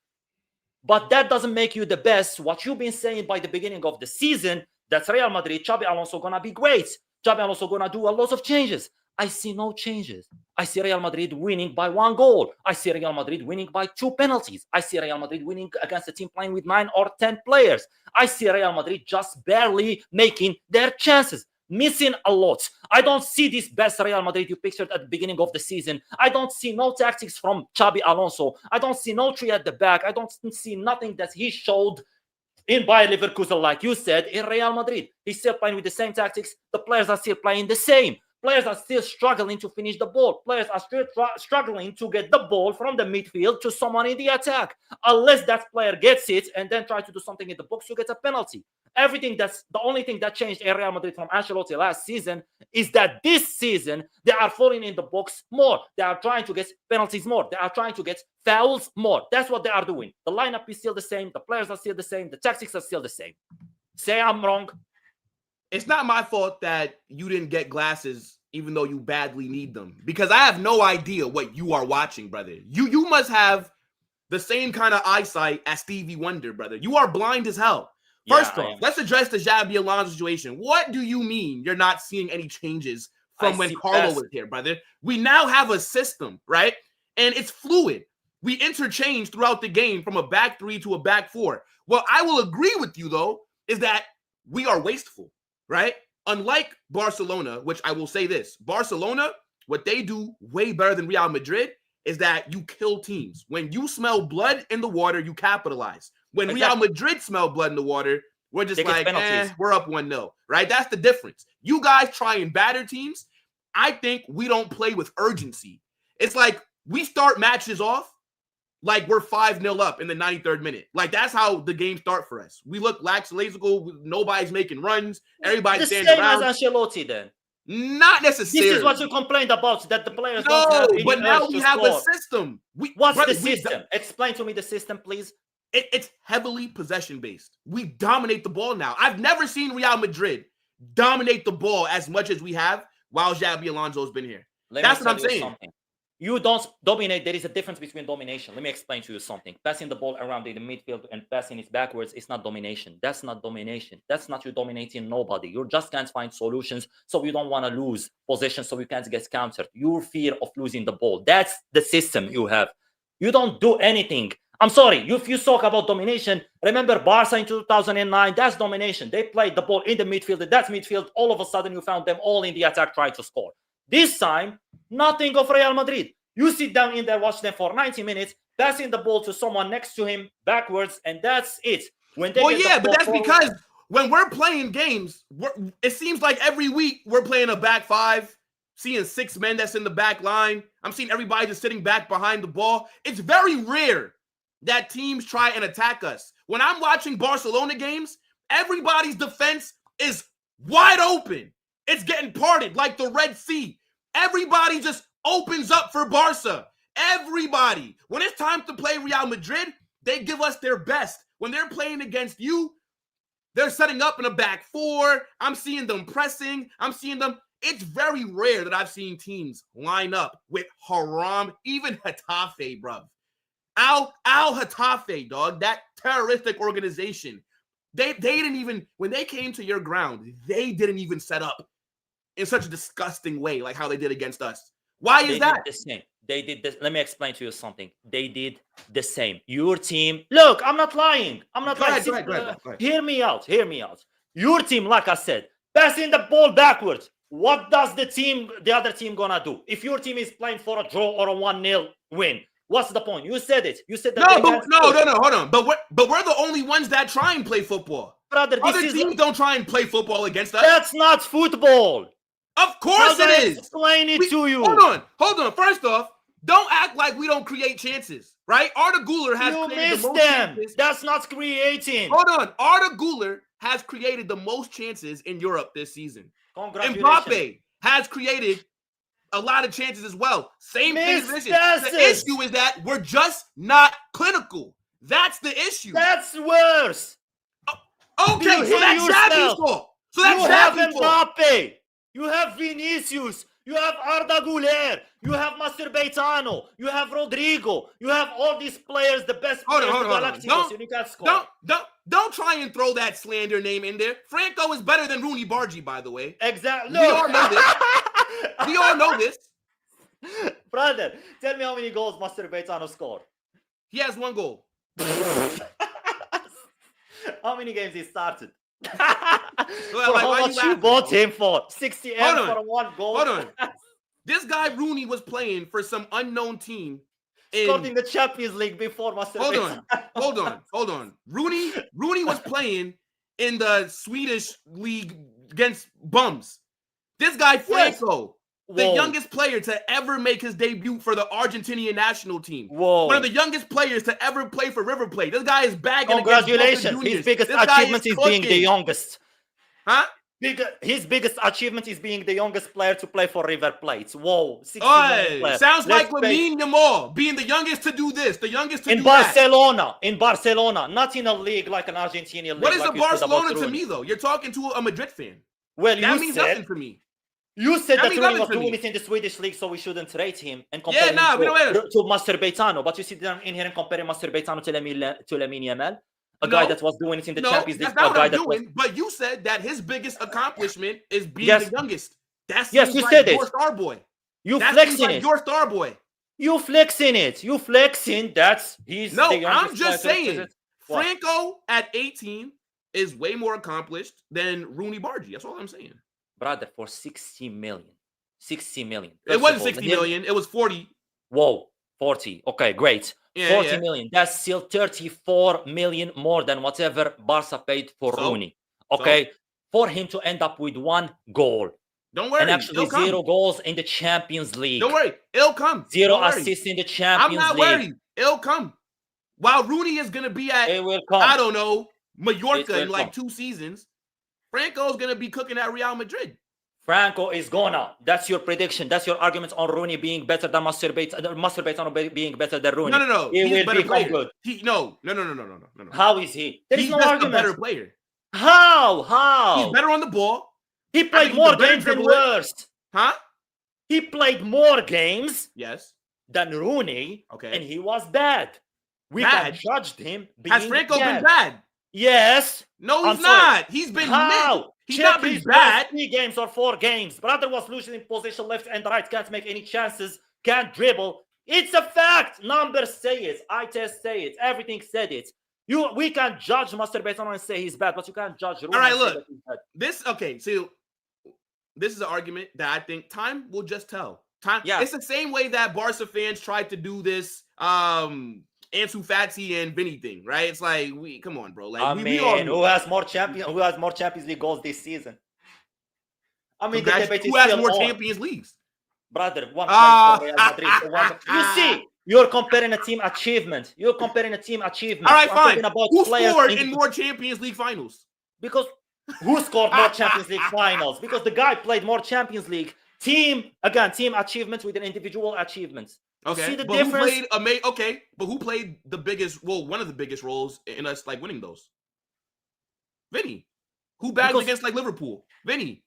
But that doesn't make you the best. What you've been saying by the beginning of the season, that's Real Madrid, Xabi Alonso going to be great. Xabi Alonso going to do a lot of changes. I see no changes. I see Real Madrid winning by 1 goal. I see Real Madrid winning by 2 penalties. I see Real Madrid winning against a team playing with 9 or 10 players. I see Real Madrid just barely making their chances. Missing a lot. I don't see this best Real Madrid you pictured at the beginning of the season. I don't see no tactics from Xabi Alonso. I don't see no tree at the back. I don't see nothing that he showed in Bayer Leverkusen, like you said, in Real Madrid. He's still playing with the same tactics. The players are still playing the same. Players are still struggling to finish the ball. Players are still struggling to get the ball from the midfield to someone in the attack. Unless that player gets it and then try to do something in the box, you get a penalty. The only thing that changed in Real Madrid from Ancelotti last season is that this season they are falling in the box more. They are trying to get penalties more. They are trying to get fouls more. That's what they are doing. The lineup is still the same. The players are still the same. The tactics are still the same. Say I'm wrong. It's not my fault that you didn't get glasses even though you badly need them, because I have no idea what you are watching, brother. You must have the same kind of eyesight as Stevie Wonder, brother. You are blind as hell. First off, let's address the Xabi Alonso situation. What do you mean you're not seeing any changes from when Carlo was here, brother? We now have a system, right? And it's fluid. We interchange throughout the game from a back 3 to a back 4. What I will agree with you, though, is that we are wasteful, right? Unlike Barcelona, which I will say this, Barcelona, what they do way better than Real Madrid is that you kill teams. When you smell blood in the water, you capitalize. When Real Madrid smell blood in the water, we're just like, we're up 1-0, right? That's the difference. You guys try and batter teams. I think we don't play with urgency. It's like we start matches off like we're 5-0 up in the 93rd minute. Like, that's how the game start for us. We look lackadaisical. Nobody's making runs. Everybody's standing around. The same as Ancelotti, then. Not necessarily. This is what you complained about, that the players don't have any but now we have score. A system. What's the system? Explain to me the system, please. It's heavily possession-based. We dominate the ball now. I've never seen Real Madrid dominate the ball as much as we have while Xabi Alonso's been here. That's what I'm saying. Something. You don't dominate. There is a difference between domination. Let me explain to you something. Passing the ball around in the midfield and passing it backwards is not domination. That's not domination. That's not you dominating nobody. You just can't find solutions, so you don't want to lose possession, so you can't get countered. Your fear of losing the ball. That's the system you have. You don't do anything. I'm sorry. If you talk about domination, remember Barça in 2009? That's domination. They played the ball in the midfield. And that midfield, all of a sudden, you found them all in the attack trying to score. This time, nothing of Real Madrid. You sit down in there, watch them for 90 minutes, passing the ball to someone next to him backwards, and that's it. When they but that's because when we're playing games, it seems like every week we're playing a back 5, seeing 6 men that's in the back line. I'm seeing everybody just sitting back behind the ball. It's very rare that teams try and attack us. When I'm watching Barcelona games, everybody's defense is wide open. It's getting parted like the Red Sea. Everybody just opens up for Barca. Everybody. When it's time to play Real Madrid, they give us their best. When they're playing against you, they're setting up in a back 4. I'm seeing them pressing. I'm seeing them. It's very rare that I've seen teams line up with Haram, even Getafe, bruv. Al-Getafe, dog, that terroristic organization. They didn't even, when they came to your ground, they didn't even set up in such a disgusting way like how they did against us. Why is that? Did the same. They did this. Let me explain to you something. They did the same. Your team, look, I'm not lying. I'm not lying. Go ahead. Hear me out. Your team, like I said, passing the ball backwards. What does the other team gonna do? If your team is playing for a draw or a 1-0 win, what's the point? You said it. You said that. No, hold on. But we're the only ones that try and play football. Brother, other teams don't try and play football against us. That's not football. Of course it is. Explain it to you. Hold on. First off, don't act like we don't create chances, right? Arda Güler has created the most chances. That's not creating. Hold on. Arda Güler has created the most chances in Europe this season. Congratulations. Mbappé has created a lot of chances as well. Same thing as Missed this. passes. The issue is that we're just not clinical. That's the issue. That's worse. Okay, you so hear that's Xabi's yourself? fault. So that's You have Xabi's fault. Mbappé. You have Vinicius. You have Arda Güler. You have Mascherano. You have Rodrigo. You have all these players, the best players in the Galacticos. You can't score. Don't try and throw that slander name in there. Franco is better than Roony Bardghji, by the way. Exactly. We all know this. We all know this. Brother, tell me how many goals Mascherano scored. He has 1 goal. How many games he started? Well, For how much you bought him for? 60 M for 1 goal? Hold on. This guy Roony was playing for some unknown team. Scored in the Champions League before Mascherano. Hold on. Roony was playing in the Swedish league against bums. This guy Franco, the youngest player to ever make his debut for the Argentinian national team. One of the youngest players to ever play for River Plate. This guy is bagging. Congratulations. His biggest achievement is being the youngest. Huh? His biggest achievement is being the youngest player to play for River Plate. Whoa. Sounds like Lamine Yamal being the youngest to do this, the youngest to do that. In Barcelona, not in a league like an Argentinian league. What is a Barcelona to me, though? You're talking to a Madrid fan. Well, that means nothing for me. You said that Roony was doing it in the Swedish league, so we shouldn't rate him and compare him to Mascherano. But you see them in here and comparing Mascherano to Lamine Yamal, a guy that was doing it in the Champions League. That's not what I'm doing. But you said that his biggest accomplishment is being the youngest. Yes, you said it. Your star boy. You flexing it. Your star boy. You flexing it. You flexing that he's the youngest. I'm just saying. Franco at 18 is way more accomplished than Roony Bardghji. That's all I'm saying. Brother, for 60 million. 60 million. It wasn't 60 million. It was 40. Whoa, 40. Okay, great. 40 million. That's still 34 million more than whatever Barca paid for Roony. Okay, for him to end up with 1 goal. Don't worry. And actually 0 goals in the Champions League. Don't worry. It'll come. 0 assists in the Champions League. I'm not worried. It'll come. While Roony is going to be at, I don't know, Mallorca in like 2 seasons, Franco's going to be cooking at Real Madrid. Franco is gonna. That's your prediction. That's your argument on Roony being better than Mascherano being better than Roony. No. He will become good. No. How is he? There is no argument. He's a better player. How? He's better on the ball. He played more games than worst. Huh? He played more games than Roony. Okay. And he was bad. We can judge him being Has Franco been bad? Yes. No, he's not. He's been mid. He's not been bad. 3 games or 4 games. Brother was losing in position left and right. Can't make any chances. Can't dribble. It's a fact. Numbers say it. Eye test say it. Everything said it. We can judge Mascherano and say he's bad, but you can't judge Roony. All right, look. This is an argument that I think time will just tell. It's the same way that Barca fans tried to do this Ansu Fati and Vinny thing, right? It's like, come on, bro. Like, who has more Champions League goals this season? I mean, the debate is who has still more on. Champions Leagues? Brother, one place for Real Madrid. You see, you're comparing a team achievement. All right, fine. Who scored in more Champions League finals? Because who scored more Champions League finals? Because the guy played more Champions League. Team achievements with an individual achievements. Okay, see the but difference? Who played the biggest one of the biggest roles in us like winning those? Vinny. Who bagged against like Liverpool? Vinny.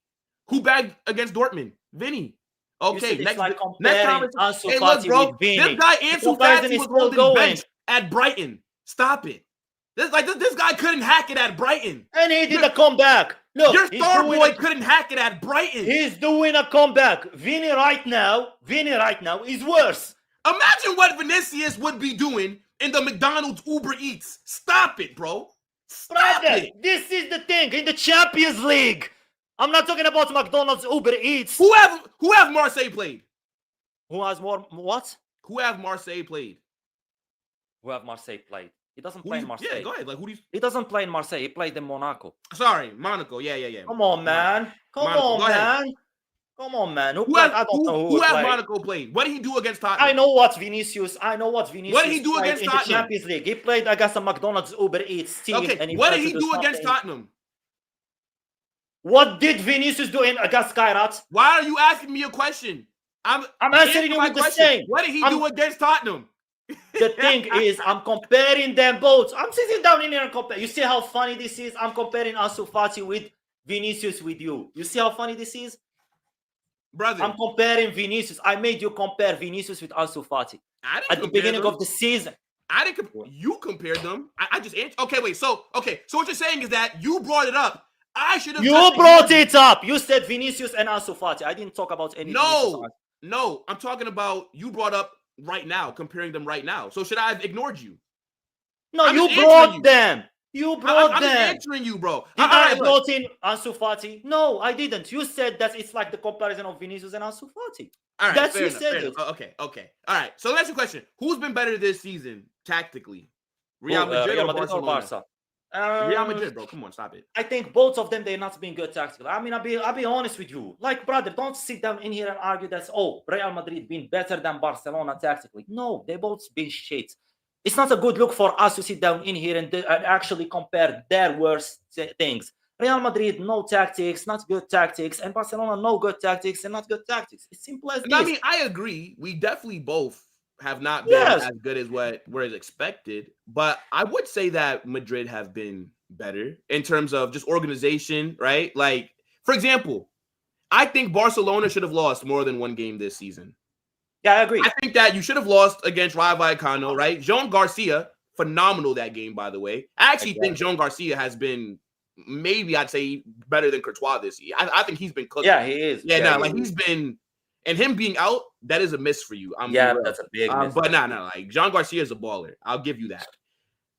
Who bagged against Dortmund? Vinny. Okay, next time. Hey, look, bro. This guy Ansu Fati was holding bench at Brighton. Stop it. This guy couldn't hack it at Brighton. And he did a comeback. Look, your star boy couldn't hack it at Brighton. He's doing a comeback. Vinny right now is worse. Imagine what Vinicius would be doing in the McDonald's Uber Eats. Stop it, bro. Stop it. This is the thing in the Champions League. I'm not talking about McDonald's Uber Eats. Who have Marseille played? Who has more what? Who have Marseille played? Who have Marseille played? He doesn't play in Marseille. Yeah, go ahead. Like he doesn't play in Marseille. He played in Monaco. Sorry, Monaco. Yeah. Come on, man. Come on, man. Who has Monaco played? What did he do against Tottenham? I know what Vinicius. What did he do against Tottenham? The Champions League? He played against a McDonald's Uber Eats team. Okay. And what did he do against Tottenham? What did Vinicius do against Kairat? Why are you asking me a question? I'm answering you my with the question. same. What did he do against Tottenham? The thing is, I'm comparing them both. I'm sitting down in here and compare. You see how funny this is? I'm comparing Ansu Fati with Vinicius with you. You see how funny this is? Brother, I'm comparing Vinicius. I made you compare Vinicius with Ansu Fati at the beginning of the season. I didn't. You compared them. I just answered. Okay, wait. So what you're saying is that you brought it up. I should have. You brought it up. You said Vinicius and Ansu Fati. I didn't talk about any. No. I'm talking about you brought up right now, comparing them right now. So should I have ignored you? No, you brought them. You brought them. I'm just answering you, bro. Did I brought in Ansu Fati? No, I didn't. You said that it's like the comparison of Vinicius and Ansu Fati. All right, that's you said it. Okay. All right. So let's ask you a question. Who's been better this season tactically? Real Madrid or Barcelona? Real Madrid, bro. Come on, stop it. I think both of them, they're not being good tactically. I mean, I'll be honest with you. Like, brother, don't sit down in here and argue that, Real Madrid been better than Barcelona tactically. No, they both been shit. It's not a good look for us to sit down in here and actually compare their worst things. Real Madrid, no tactics, not good tactics, and Barcelona, no good tactics and not good tactics. It's simple as this. I mean, I agree. We definitely both have not been as good as what was expected, but I would say that Madrid have been better in terms of just organization, right? Like, for example, I think Barcelona should have lost more than one game this season. Yeah, I agree. I think that you should have lost against Rayo Vallecano, right? Jean Garcia, phenomenal that game, by the way. I actually think Jean Garcia has been, maybe I'd say, better than Courtois this year. I think he's been cooking. Yeah, he is. He's been, and him being out, that is a miss for you. That's a big miss. But like Jean Garcia is a baller. I'll give you that.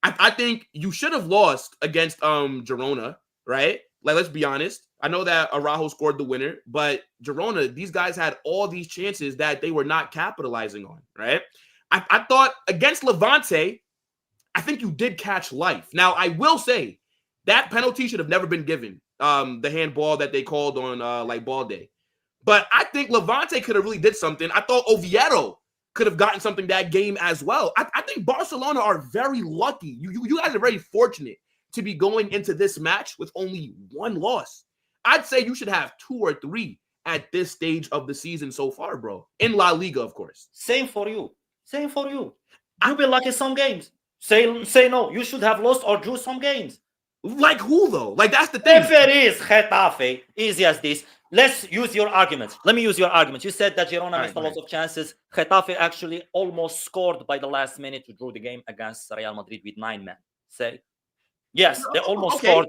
I think you should have lost against Girona, right? Like, let's be honest. I know that Araujo scored the winner, but Girona, these guys had all these chances that they were not capitalizing on, right? I thought against Levante, I think you did catch life. Now, I will say that penalty should have never been given, the handball that they called on ball day. But I think Levante could have really did something. I thought Oviedo could have gotten something that game as well. I think Barcelona are very lucky. You guys are very fortunate to be going into this match with only one loss. I'd say you should have 2 or 3 at this stage of the season so far, bro. In La Liga, of course. Same for you. You've been lucky some games. Say no. You should have lost or drew some games. Like who, though? Like, that's the thing. If it is Getafe, easy as this. Let's use your arguments. Let me use your argument. You said that Girona missed a lot of chances. Getafe actually almost scored by the last minute to draw the game against Real Madrid with 9 men. Yes, they almost scored.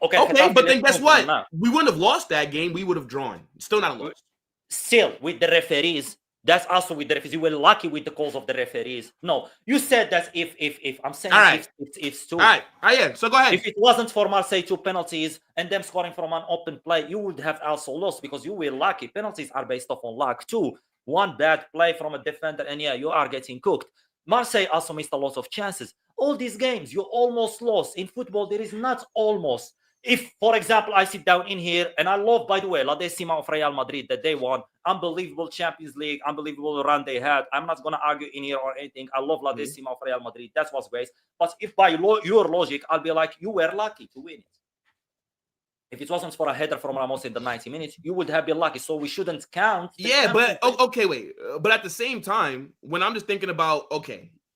Okay, but then guess what? We wouldn't have lost that game. We would have drawn. Still not a loss. Still, with the referees, that's also with the referees. You were lucky with the calls of the referees. No, you said that if I'm saying if 2. All right. Yeah. So go ahead. If it wasn't for Marseille 2 penalties and them scoring from an open play, you would have also lost because you were lucky. Penalties are based off on luck too. One bad play from a defender, and you are getting cooked. Marseille also missed a lot of chances. All these games, you almost lost. In football, there is not almost. If, for example, I sit down in here, and I love, by the way, La Decima of Real Madrid that they won, unbelievable Champions League, unbelievable run they had. I'm not going to argue in here or anything. I love La Decima of Real Madrid. That was great. But if by your logic, I'll be like, you were lucky to win it. If it wasn't for a header from Ramos in the 90 minutes, you would have been lucky. So we shouldn't count. Yeah, but okay, wait. But at the same time, when I'm just thinking about,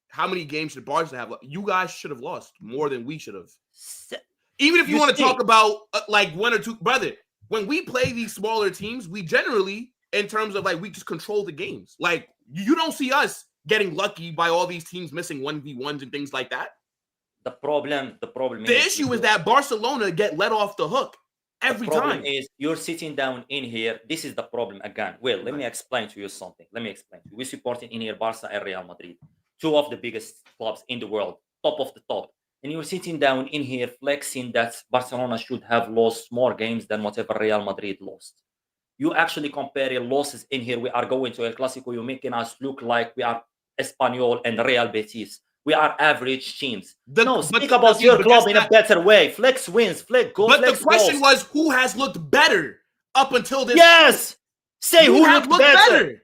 how many games should Barca have? You guys should have lost more than we should have. Even if you want to talk about like 1 or 2, brother, when we play these smaller teams, we generally, in terms of we just control the games. Like, you don't see us getting lucky by all these teams missing 1v1s and things like that. The issue is that Barcelona get let off the hook every time. The problem is you're sitting down in here. This is the problem again. Well, let me explain to you something. We're supporting in here Barça and Real Madrid, 2 of the biggest clubs in the world, top of the top. And you're sitting down in here flexing that Barcelona should have lost more games than whatever Real Madrid lost. You actually compare your losses in here. We are going to El Clásico. You're making us look like we are Espanyol and Real Betis. We are average teams. Speak about your club in a better way. Flex wins, flex goals. But the question was, who has looked better up until this? Yes! Say who looked better.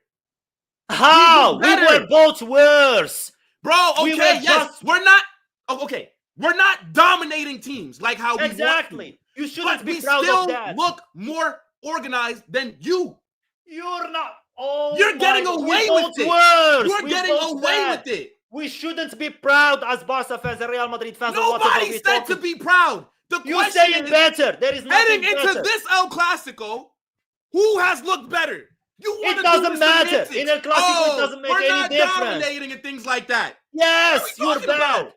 How? We were both worse. Bro, we're not... Okay. We're not dominating teams like how we want to. You shouldn't be proud of that. We still look more organized than you. You're not. Oh, You're getting away with it. You're getting away with it. We shouldn't be proud as Barca fans and Real Madrid fans. Nobody said to be proud. The You question say it is, better. There is nothing heading into this El Clásico, who has looked better? It doesn't matter. In El Clásico, it doesn't make any difference. We're not dominating and things like that. Yes, you're bad.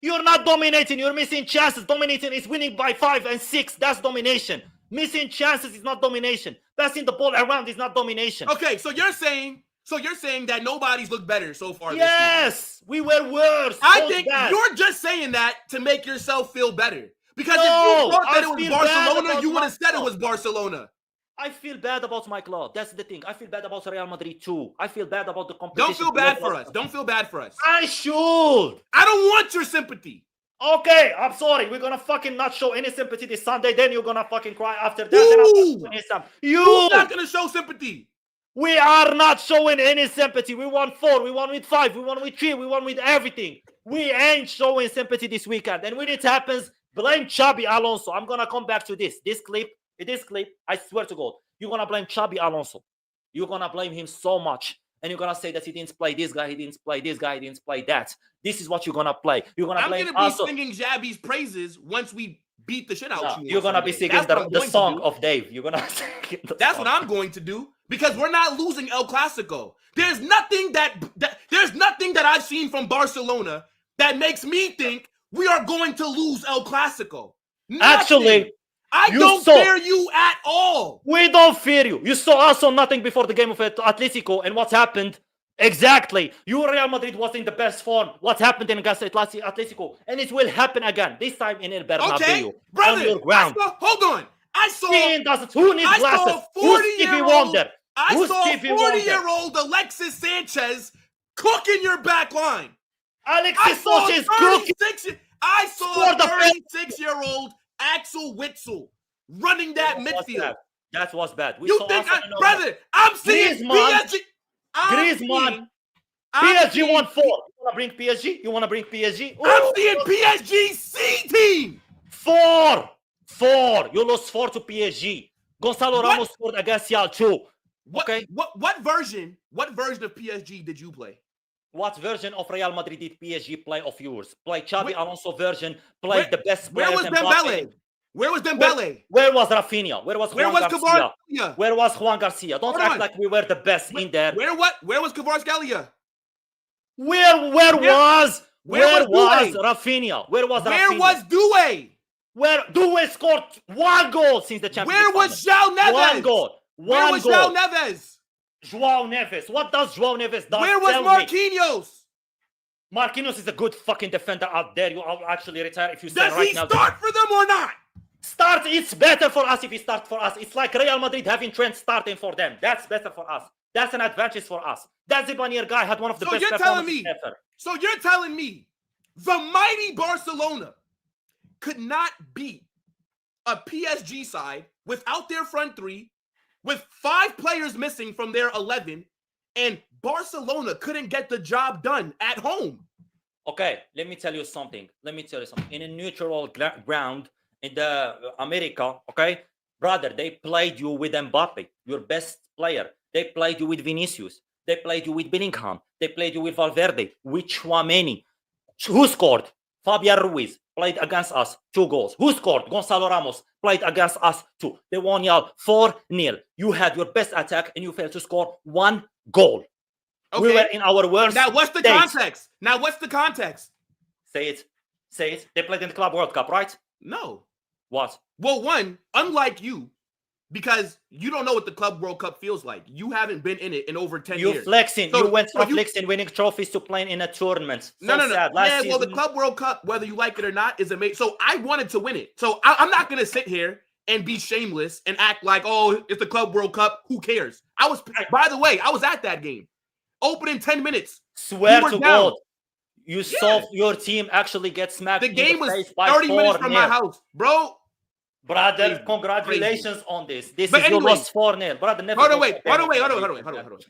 You're not dominating. You're missing chances. Dominating is winning by 5 and 6. That's domination. Missing chances is not domination. Passing the ball around is not domination. Okay, so you're saying that nobody's looked better so far. Yes, we were worse. I think you're just saying that to make yourself feel better. Because if you thought that it was Barcelona, you would have said it was Barcelona. I feel bad about my club. That's the thing. I feel bad about Real Madrid too. I feel bad about the competition. Don't feel bad for us. Don't feel bad for us. I should. I don't want your sympathy. Okay, I'm sorry. We're gonna fucking not show any sympathy this Sunday. Then you're gonna fucking cry after that. Who's not gonna show sympathy? We are not showing any sympathy. We won 4. We won with 5. We won with 3. We won with everything. We ain't showing sympathy this weekend. And when it happens, blame Xabi Alonso. I'm gonna come back to this. This clip, I swear to God, you're gonna blame Xabi Alonso. You're gonna blame him so much. And you're gonna say that he didn't play this guy, he didn't play this guy, he didn't play that. This is what you're gonna play. You're gonna blame I'm gonna be singing Xabi's praises once we beat the shit out you. You're gonna be singing the song of Dave. You're gonna sing That's what I'm going to do because we're not losing El Clásico. There's nothing that I've seen from Barcelona that makes me think we are going to lose El Clásico. Nothing. Actually, I don't fear you at all. We don't fear you. You saw also nothing before the game of Atletico, and what happened? Exactly. Your Real Madrid was in the best form. What happened in against Atletico? And it will happen again. This time in El Bernabéu. Okay, brother. On your ground. Hold on. Who needs glasses? Who's Stevie Wonder? I saw 40-year-old Alexis Sanchez cooking your back line. Alexis Sanchez cooking. I saw 36-year-old Axel Witsel running that midfield. That was bad. Brother, I'm seeing PSG. Griezmann. PSG won 4. You want to bring PSG? I'm seeing PSG C team. 4. You lost 4 to PSG. Gonzalo Ramos scored against Real too. Okay. What version of PSG did you play? What version of Real Madrid did PSG play of yours? Play Xabi Alonso version. Play the best player. Where was Dembele? Where was Dembele? Where was Raphinha? Where was Juan Garcia? Garcia? Where was Juan Garcia? Don't act like we were the best in there. Where was Kvaratskhelia? Where was Raphinha? Where was Raphinha? Where was Doué? Where Doué scored 1 goal since the Champions League. Where was João Neves? 1 goal. Where was João Neves? João Neves. What does João Neves do? Where was Marquinhos? Marquinhos is a good fucking defender out there. You'll actually retire if you say right now. Does he start for them or not? Start. It's better for us if he starts for us. It's like Real Madrid having Trent starting for them. That's better for us. That's an advantage for us. That Zibanejad guy had one of the best performances ever. So you're telling me the mighty Barcelona could not beat a PSG side without their front 3, with 5 players missing from their 11, and Barcelona couldn't get the job done at home? Okay, let me tell you something. In a neutral ground in the America, okay, brother, they played you with Mbappé, your best player. They played you with Vinicius. They played you with Bellingham. They played you with Valverde, with Tchouaméni. Who scored? Fabian Ruiz played against us, 2 goals. Who scored? Gonzalo Ramos played against us, 2. They won y'all 4-0. You had your best attack and you failed to score 1 goal. Okay. We were in our worst Now, what's the context? Say it. They played in the Club World Cup, right? No. What? Well, one, unlike you, because you don't know what the Club World Cup feels like. You haven't been in it in over 10 years. You flexing. So, you went from flexing, winning trophies to playing in a tournament. No. Well, the Club World Cup, whether you like it or not, is amazing. So I wanted to win it. So I'm not going to sit here and be shameless and act like, oh, it's the Club World Cup. Who cares? By the way, I was at that game. Opening 10 minutes. Swear to God. You saw your team actually get smacked. The game was 30 minutes from my house. Bro. Brother, congratulations on this. This is your lost 4-0. Brother, never. Hold on, wait.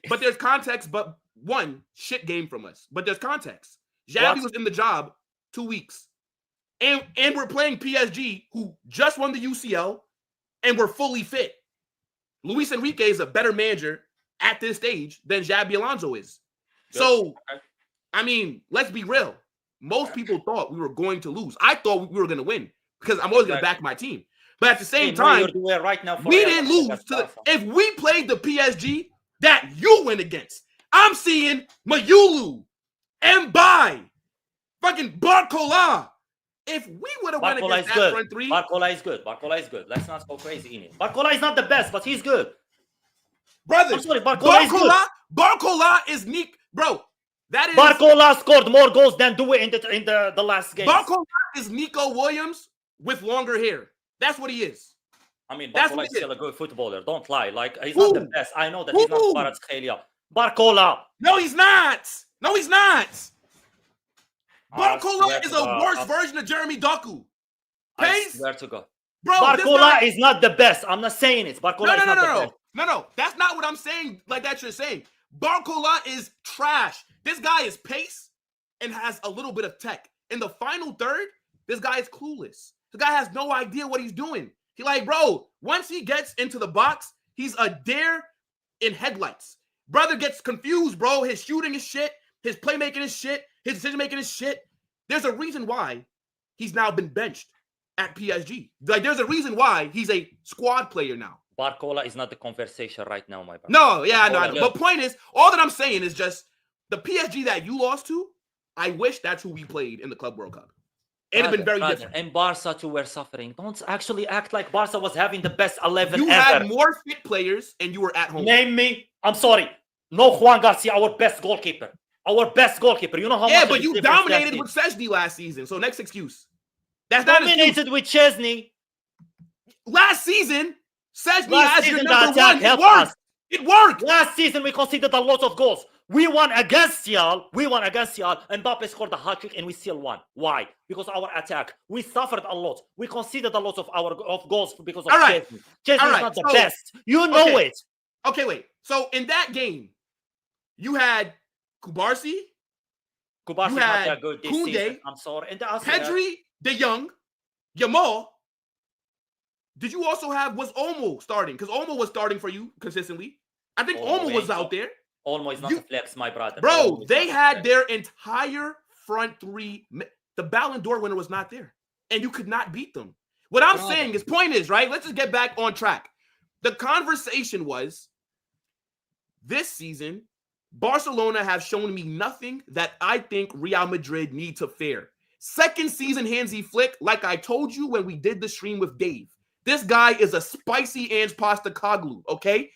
But there's context, but one, shit game from us. But there's context. Xabi was in the job 2 weeks. And we're playing PSG, who just won the UCL, and we're fully fit. Luis Enrique is a better manager at this stage than Xabi Alonso is. Good. So, Okay. I mean, let's be real. Most people thought we were going to lose. I thought we were going to win because I'm always going to back my team. But at the same time, right now we didn't lose. If we played the PSG that you went against, I'm seeing Mayulu, Mbappé, fucking Barcola. If we would have went against that front three, Barcola is good. Barcola is good. Let's not go crazy in it. Barcola is not the best, but he's good. Brother, I'm sorry, Barcola is good. Barcola is Nick, bro. That is Barcola scored more goals than Due in the last game. Barcola is Nico Williams with longer hair. That's what he is. I mean, Barcola is still a good footballer. Don't lie. Like, he's not the best. I know that he's not Bardghji. Barcola. No, he's not. No, he's not. Barcola is a worse version of Jeremy Doku. I swear to God. Bro, Barcola is not the best. I'm not saying it. Barcola is not the best. No. That's not what I'm saying. Like that you're saying. Barcola is trash. This guy is pace and has a little bit of tech. In the final third, this guy is clueless. The guy has no idea what he's doing. He like, bro, once he gets into the box, he's a deer in headlights. Brother gets confused, bro. His shooting is shit. His playmaking is shit. His decision-making is shit. There's a reason why he's now been benched at PSG. Like, there's a reason why he's a squad player now. Barcola is not the conversation right now, my brother. No, yeah, I know. But point is, all that I'm saying is just the PSG that you lost to, I wish that's who we played in the Club World Cup. It'd have been very different. And Barca too were suffering. Don't actually act like Barca was having the best 11 you ever. You had more fit players and you were at home. Name me. I'm sorry. No Juan Garcia, our best goalkeeper. Our best goalkeeper. You know how much? Yeah, but you dominated with Szczesny last season. So next excuse. That's not dominated with Szczesny. Last season, Szczesny as your number one. It worked. It worked. Last season, we conceded a lot of goals. We won against y'all. Mbappé scored a hat-trick and we still won. Why? Because our attack. We suffered a lot. We conceded a lot of goals because of Szczesny. Szczesny is not the best. You know it. Okay, wait. So in that game, you had Kubarsi. Kubarsi is not that good this season. I'm sorry. And Pedri, De Jong, Yamal. Did you also have, was Olmo starting? Because Olmo was starting for you consistently. I think Olmo was out there. Olmo is not a flex, my brother. Bro, they had their entire front three. The Ballon d'Or winner was not there. And you could not beat them. What I'm saying is, point is, right? Let's just get back on track. The conversation was, this season, Barcelona have shown me nothing that I think Real Madrid need to fear. Second season Hansi Flick, like I told you when we did the stream with Dave, this guy is a spicy Ange Postecoglou, okay?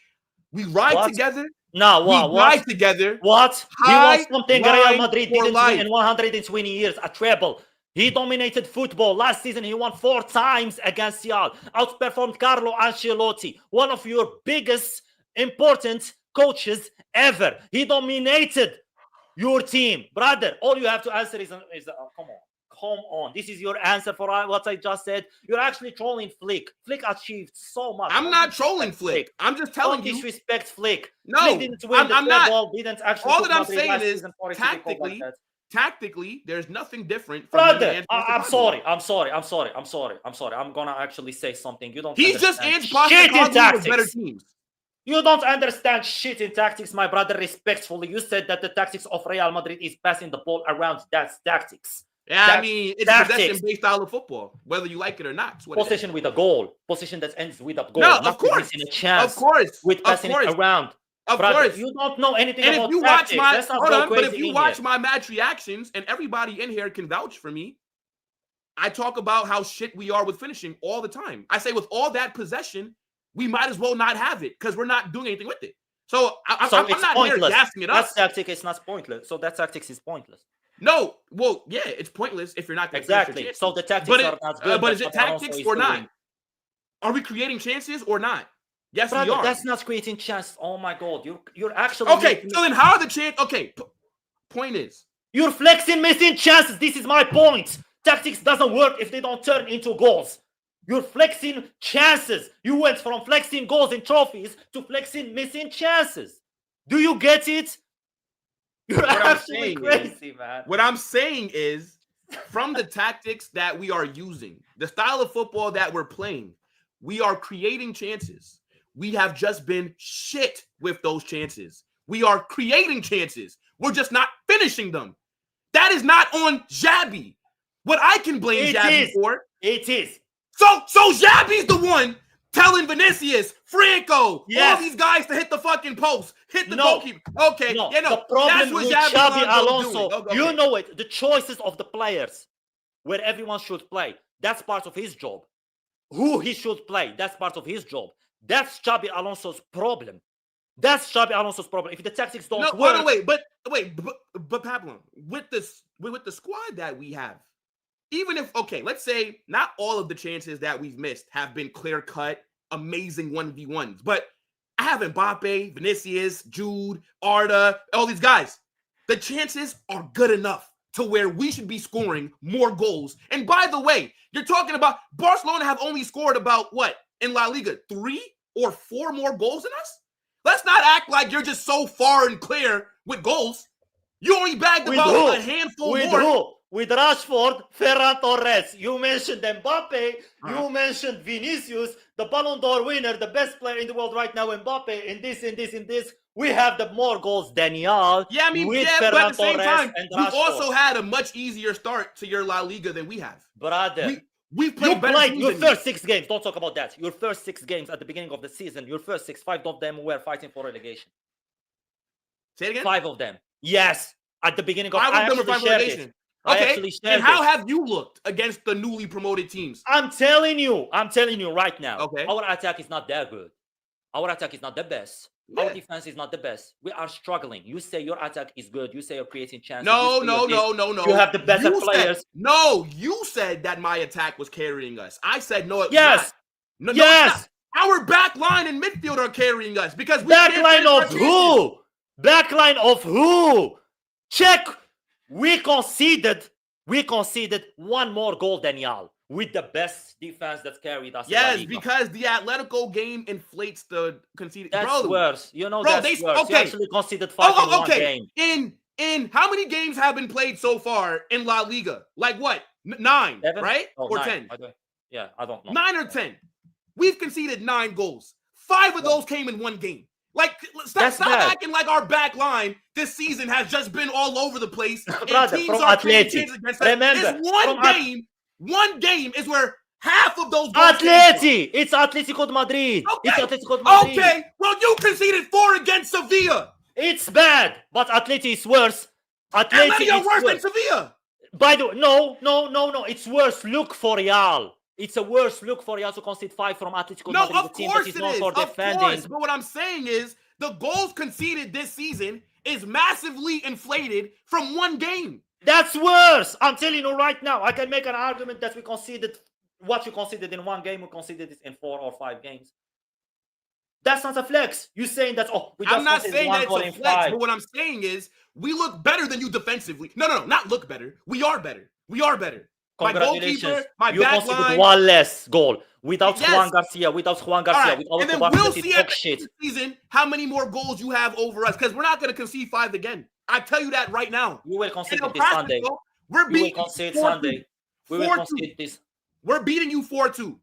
We ride together. No, what? We ride together. What? He won something Real Madrid didn't win in 120 years, a treble. He dominated football. Last season, he won 4 times against y'all. Outperformed Carlo Ancelotti, one of your biggest, important coaches ever. He dominated your team. Brother, all you have to answer is come on. Come on. This is your answer for what I just said. You're actually trolling Flick. Flick achieved so much. I'm not trolling Flick. I'm just telling you. Don't disrespect Flick. No, Flick didn't win I'm not. Didn't actually all that I'm saying is tactically, there's nothing different. Brother, I'm sorry. I'm gonna actually say something. You don't. He's just Ange Postecoglou with better teams. You don't understand shit in tactics, my brother. Respectfully, you said that the tactics of Real Madrid is passing the ball around. That's tactics. Yeah, I mean, it's a possession-based style of football, whether you like it or not. Possession with a goal. Possession that ends with a goal. No, of course. A chance. Of course. With passing it around. Of course. You don't know anything about tactics. But if you watch my match reactions, and everybody in here can vouch for me, I talk about how shit we are with finishing all the time. I say with all that possession, we might as well not have it because we're not doing anything with it. So I'm not pointless. here gassing it up. That tactic is not pointless. So that tactics is pointless. No, well, yeah, it's pointless if you're not going to exactly. So the tactics are not good. But is it tactics or not? Are we creating chances or not? Yes, we are. That's not creating chances. Oh my God, you're actually okay. So then, how are the chances? Okay, point is you're flexing missing chances. This is my point. Tactics doesn't work if they don't turn into goals. You're flexing chances. You went from flexing goals and trophies to flexing missing chances. Do you get it? You're actually crazy, man. What I'm saying is, from the tactics that we are using, the style of football that we're playing, we are creating chances. we have just been shit with those chances. We are creating chances. We're just not finishing them. That is not on Xabi. What I can blame Xabi for. It is. So Xabi's the one telling Vinicius, Franco, all these guys to hit the fucking post, hit the goalkeeper. Okay, The problem that's what with Xabi Alonso, okay. you know it. The choices of the players, where everyone should play, that's part of his job. Who he should play, that's part of his job. That's Xabi Alonso's problem. That's Xabi Alonso's problem. If the tactics don't work, but Pablo, with the squad that we have, even if let's say not all of the chances that we've missed have been clear-cut, amazing 1v1s, but I have Mbappé, Vinicius, Jude, Arda, all these guys. The chances are good enough to where we should be scoring more goals. And by the way, you're talking about Barcelona have only scored about what in La Liga, 3 or 4 more goals than us? Let's not act like you're just so far and clear with goals. You only bagged about a handful more. With Rashford, Ferran, Torres. You mentioned Mbappé. You mentioned Vinicius, the Ballon d'Or winner, the best player in the world right now, Mbappé, in this. We have the more goals than y'all. Yeah, I mean, with but Ferran, at the same Torres, time, and you've Rashford. also had a much easier start to your La Liga than we have. Brother. We've played better your first 6 games. Don't talk about that. Your first 6 games at the beginning of the season, your first 6, 5 of them were fighting for relegation. Say it again? 5 of them. Yes. At the beginning of 5 of them were fighting for relegation. Okay, and how have you looked against the newly promoted teams? I'm telling you right now. Okay. Our attack is not that good. Our attack is not the best. Yeah. Our defense is not the best. We are struggling. You say your attack is good. You say you're creating chances. No. You have the better players. You said that my attack was carrying us. I said no. Yes. Not. Yes. Our back line and midfield are carrying us because we backline of who? Backline of who? Check. We conceded 1 more goal than y'all with the best defense that carried us. Yes, because the Atletico game inflates the conceded. That's worse. You know that's worse. Okay. You actually conceded 5 in one game. In how many games have been played so far in La Liga? Like what? 9, 7? right? Or 9. 10? I don't know. 9 or 10. We've conceded 9 goals. 5 of those came in one game. Like, stop acting like our back line this season has just been all over the place. Brother, teams from are Atleti. Remember, it's one game is where half of those goals It's Atletico de Madrid. Okay. It's Atletico de Madrid. Okay, well, you conceded 4 against Sevilla. It's bad, but Atleti is worse. Atleti are worse than Sevilla. By the way, no. It's worse look for y'all. It's a worse look for y'all to concede 5 from Atletico de Madrid, the team that is known for defending. But what I'm saying is the goals conceded this season is massively inflated from one game. That's worse. I'm telling you right now. I can make an argument that we conceded what you conceded in one game, we conceded it in 4 or 5 games. That's not a flex. You're saying that, we just I'm not saying that it's a flex, 5. but what I'm saying is we look better than you defensively. No, not look better. We are better. My goalkeeper, my you back conceded line. 1 less goal without Juan Garcia, All right. And then we'll see at the shit. season how many more goals you have over us, because we're not going to concede 5 again. I tell you that right now. You will concede this Sunday. We're We will concede Sunday. We will concede this. We're beating you 4-2.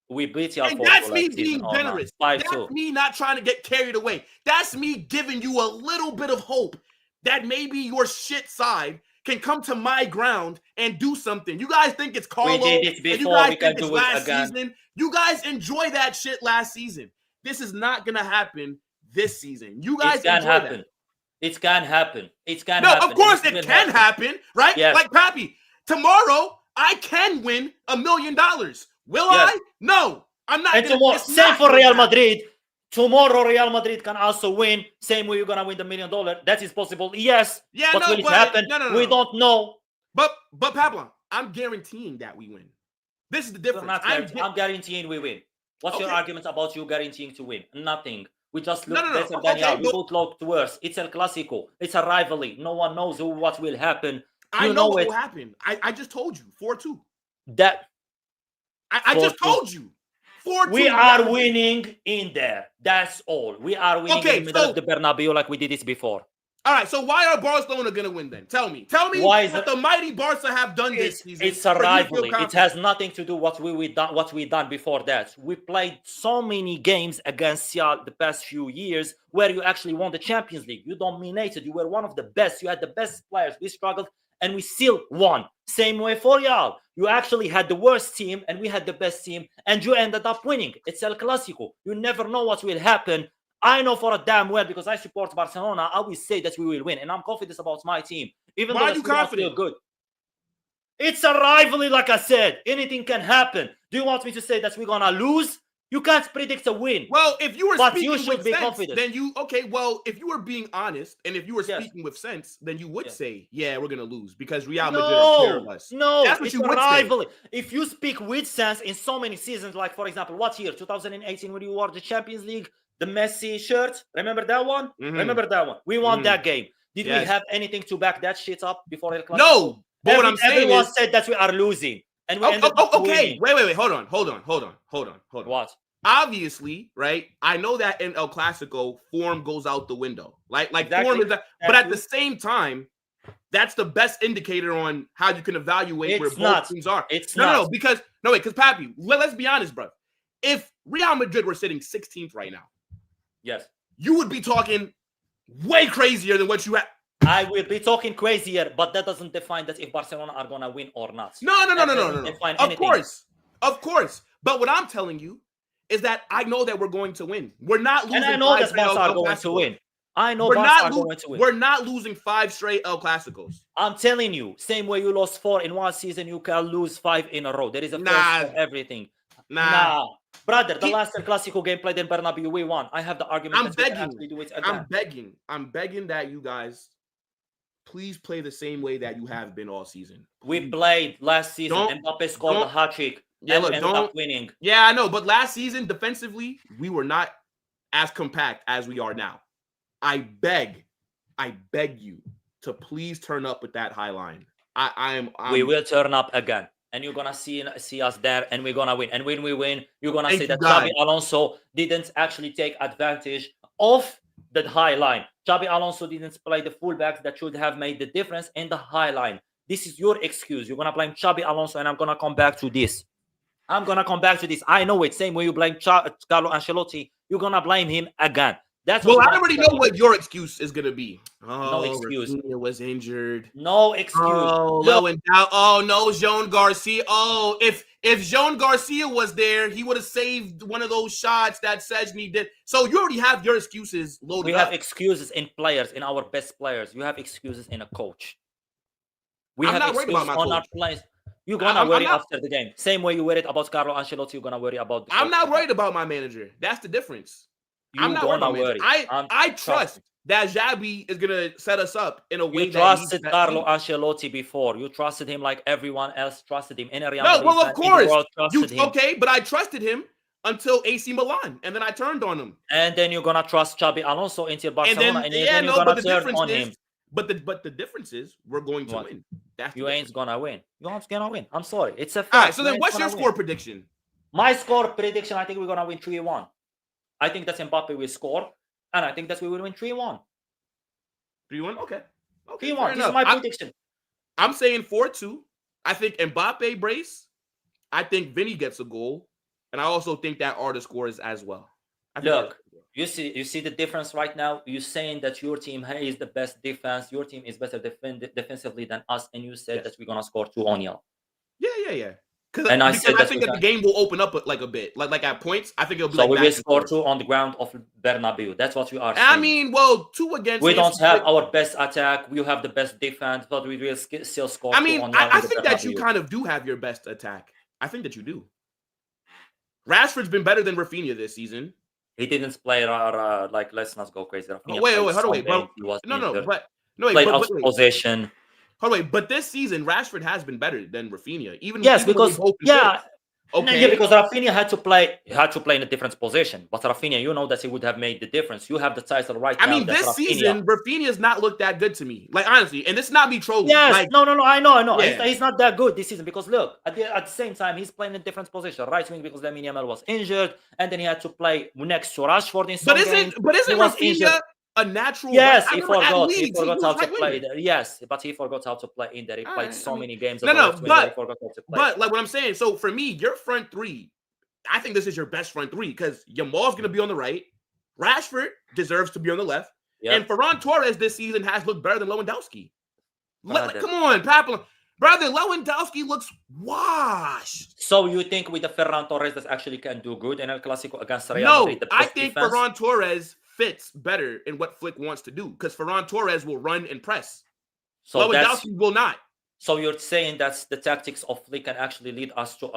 We beat you. And that's me being generous. 5-2. That's me not trying to get carried away. That's me giving you a little bit of hope that maybe your shit side can come to my ground and do something. You guys think it's Carlo? We did it before. You guys we can think it's do it last again. season. You guys enjoy that shit last season. This is not gonna happen this season. You guys can enjoy happen. That. It can happen. It can no, happen. Of course it can happen, right? Yes. Like Pappy, tomorrow I can win $1 million. Will Yes. I? No, I'm not. And tomorrow, same for Real Madrid. Tomorrow, Real Madrid can also win. Same way you're gonna win the $1 million. That is possible. Yes. Yeah, but will it happen? No. We don't know. But Pablo, I'm guaranteeing that we win. This is the difference. I'm guaranteeing we win. What's your argument about you guaranteeing to win? Nothing. We just look better than y'all. We both look worse. It's El Clásico. It's a rivalry. No one knows what will happen. I know what will happen. I just told you 4-2. That I just told you 4-2. We are winning in there. That's all. We are winning in the middle of the Bernabéu like we did this before. All right, so why are Barcelona going to win then? Tell me Why what the mighty Barca have done this season. It's a rivalry. It has nothing to do what we done before that. We played so many games against Real the past few years where you actually won the Champions League. You dominated. You were one of the best. You had the best players. We struggled and we still won. Same way for Real. You actually had the worst team and we had the best team and you ended up winning. It's El Clásico. You never know what will happen. I know for a damn well because I support Barcelona. I will say that we will win, and I'm confident about my team. Even Why though are you confident? Feel good. It's a rivalry, like I said. Anything can happen. Do you want me to say that we're gonna lose? You can't predict a win. Well, if you were speaking with sense, confident. then you well, if you were being honest and if you were speaking with sense, then you would say, yeah, we're gonna lose because Real Madrid are clear of us. No, that's what it's you a would rivalry. say. If you speak with sense in so many seasons, like for example, what year? 2018 when you won the Champions League. The Messi shirt, remember that one? Mm-hmm. Remember that one? We won that game. Did we have anything to back that shit up before El Clásico? No, but what I'm saying everyone is, said that we are losing, and we ended up okay. winning. Wait, hold on. What? Obviously, right? I know that in El Clásico, form goes out the window. Like exactly. Form is that, but at the same time, that's the best indicator on how you can evaluate where both teams are. No, because Pappy, let's be honest, bro. If Real Madrid were sitting 16th right now, yes, you would be talking way crazier than what you have. I will be talking crazier, but that doesn't define that if Barcelona are gonna win or not. No. Of course. But what I'm telling you is that I know that we're going to win. We're not losing. And I know that Barca are going to win. I know Barca are going to win. We're not losing 5 straight El Clásicos. I'm telling you, same way you lost 4 in one season, you can lose 5 in a row. There is a first for everything. Nah. Brother, the last El Clásico game played in Bernabéu, we won. I have the argument that we can actually do it again. I'm begging that you guys please play the same way that you have been all season. Please. We played last season. Mbappé scored a hat-trick and ended up winning. Yeah, I know. But last season, defensively, we were not as compact as we are now. I beg you to please turn up with that high line. We will turn up again. And you're going to see us there, and we're going to win. And when we win, you're going to say that Xabi Alonso didn't actually take advantage of the high line. Xabi Alonso didn't play the fullbacks that should have made the difference in the high line. This is your excuse. You're going to blame Xabi Alonso, and I'm going to come back to this. I know it. Same way you blame Carlo Ancelotti, you're going to blame him again. I already know what your excuse is gonna be. No excuse. Raphinha was injured. No excuse. No, Jean Garcia. Oh, if Jean Garcia was there, he would have saved one of those shots that Szczęsny did. So you already have your excuses loaded up. We have excuses in players, in our best players. You have excuses in a coach. We have excuses on our players. You're gonna worry after the game. Same way you worried about Carlo Ancelotti, you're gonna worry about. I'm not worried about my manager. That's the difference. I'm not worried. I trust that Xabi is gonna set us up in a way. You trusted Carlo Ancelotti before. You trusted him like everyone else trusted him. Of course. Okay, but I trusted him until AC Milan, and then I turned on him. And then you're gonna trust Xabi Alonso until Barcelona, and then you're gonna turn on him. But the difference is we're going to win. You ain't gonna win. You ain't gonna win. I'm sorry. It's a fact. All right. So then, what's your score prediction? My score prediction, I think we're gonna win 3-1. I think that Mbappé will score, and I think that we will win 3-1. 3-1? Okay. 3-1. This is my prediction. I'm saying 4-2. I think Mbappé brace. I think Vinny gets a goal, and I also think that Arda scores as well. Look, you see the difference right now. You're saying that your team is the best defense. Your team is better defensively than us, and you said that we're gonna score 2-0. Yeah. Because I think that the game will open up like a bit, like at points. I think it'll be. So we will score 2 on the ground of Bernabéu. That's what we are saying. I mean, well, 2 against. We don't have our best attack. We have the best defense, but we will still score. I mean, I think that you kind of do have your best attack. I think that you do. Rashford's been better than Raphinha this season. He didn't play like. Let's not go crazy. Wait, bro. But possession. But this season, Rashford has been better than Raphinha. Because Raphinha had to play in a different position. But Raphinha, you know that he would have made the difference. You have the title right now. I mean, this season, Raphinha's not looked that good to me. Like, honestly, and this is not me trolling. Yes, no, I know. Yeah. He's not that good this season because look, at the same time, he's playing in a different position, right wing, because Lamine Yamal was injured, and then he had to play next to Rashford in some games. But isn't Raphinha? a natural. Yes, I he remember at forgot. He Leeds, he forgot was how to right play winger. there. Yes, but he forgot how to play in there. He All played right, so many games as no, a left winger. He but forgot how to play. but like what I'm saying. So for me, your front three, I think this is your best front three because Yamal's going to be on the right. Rashford deserves to be on the left. Yep. And Ferran Torres this season has looked better than Lewandowski. Brother. Come on, Papa. Brother, Lewandowski looks washed. So you think with the Ferran Torres that actually can do good in El Clásico against Real No, Madrid? The I best think defense? Ferran Torres fits better in what Flick wants to do because Ferran Torres will run and press. So Lewandowski will not. So you're saying that the tactics of Flick can actually lead us to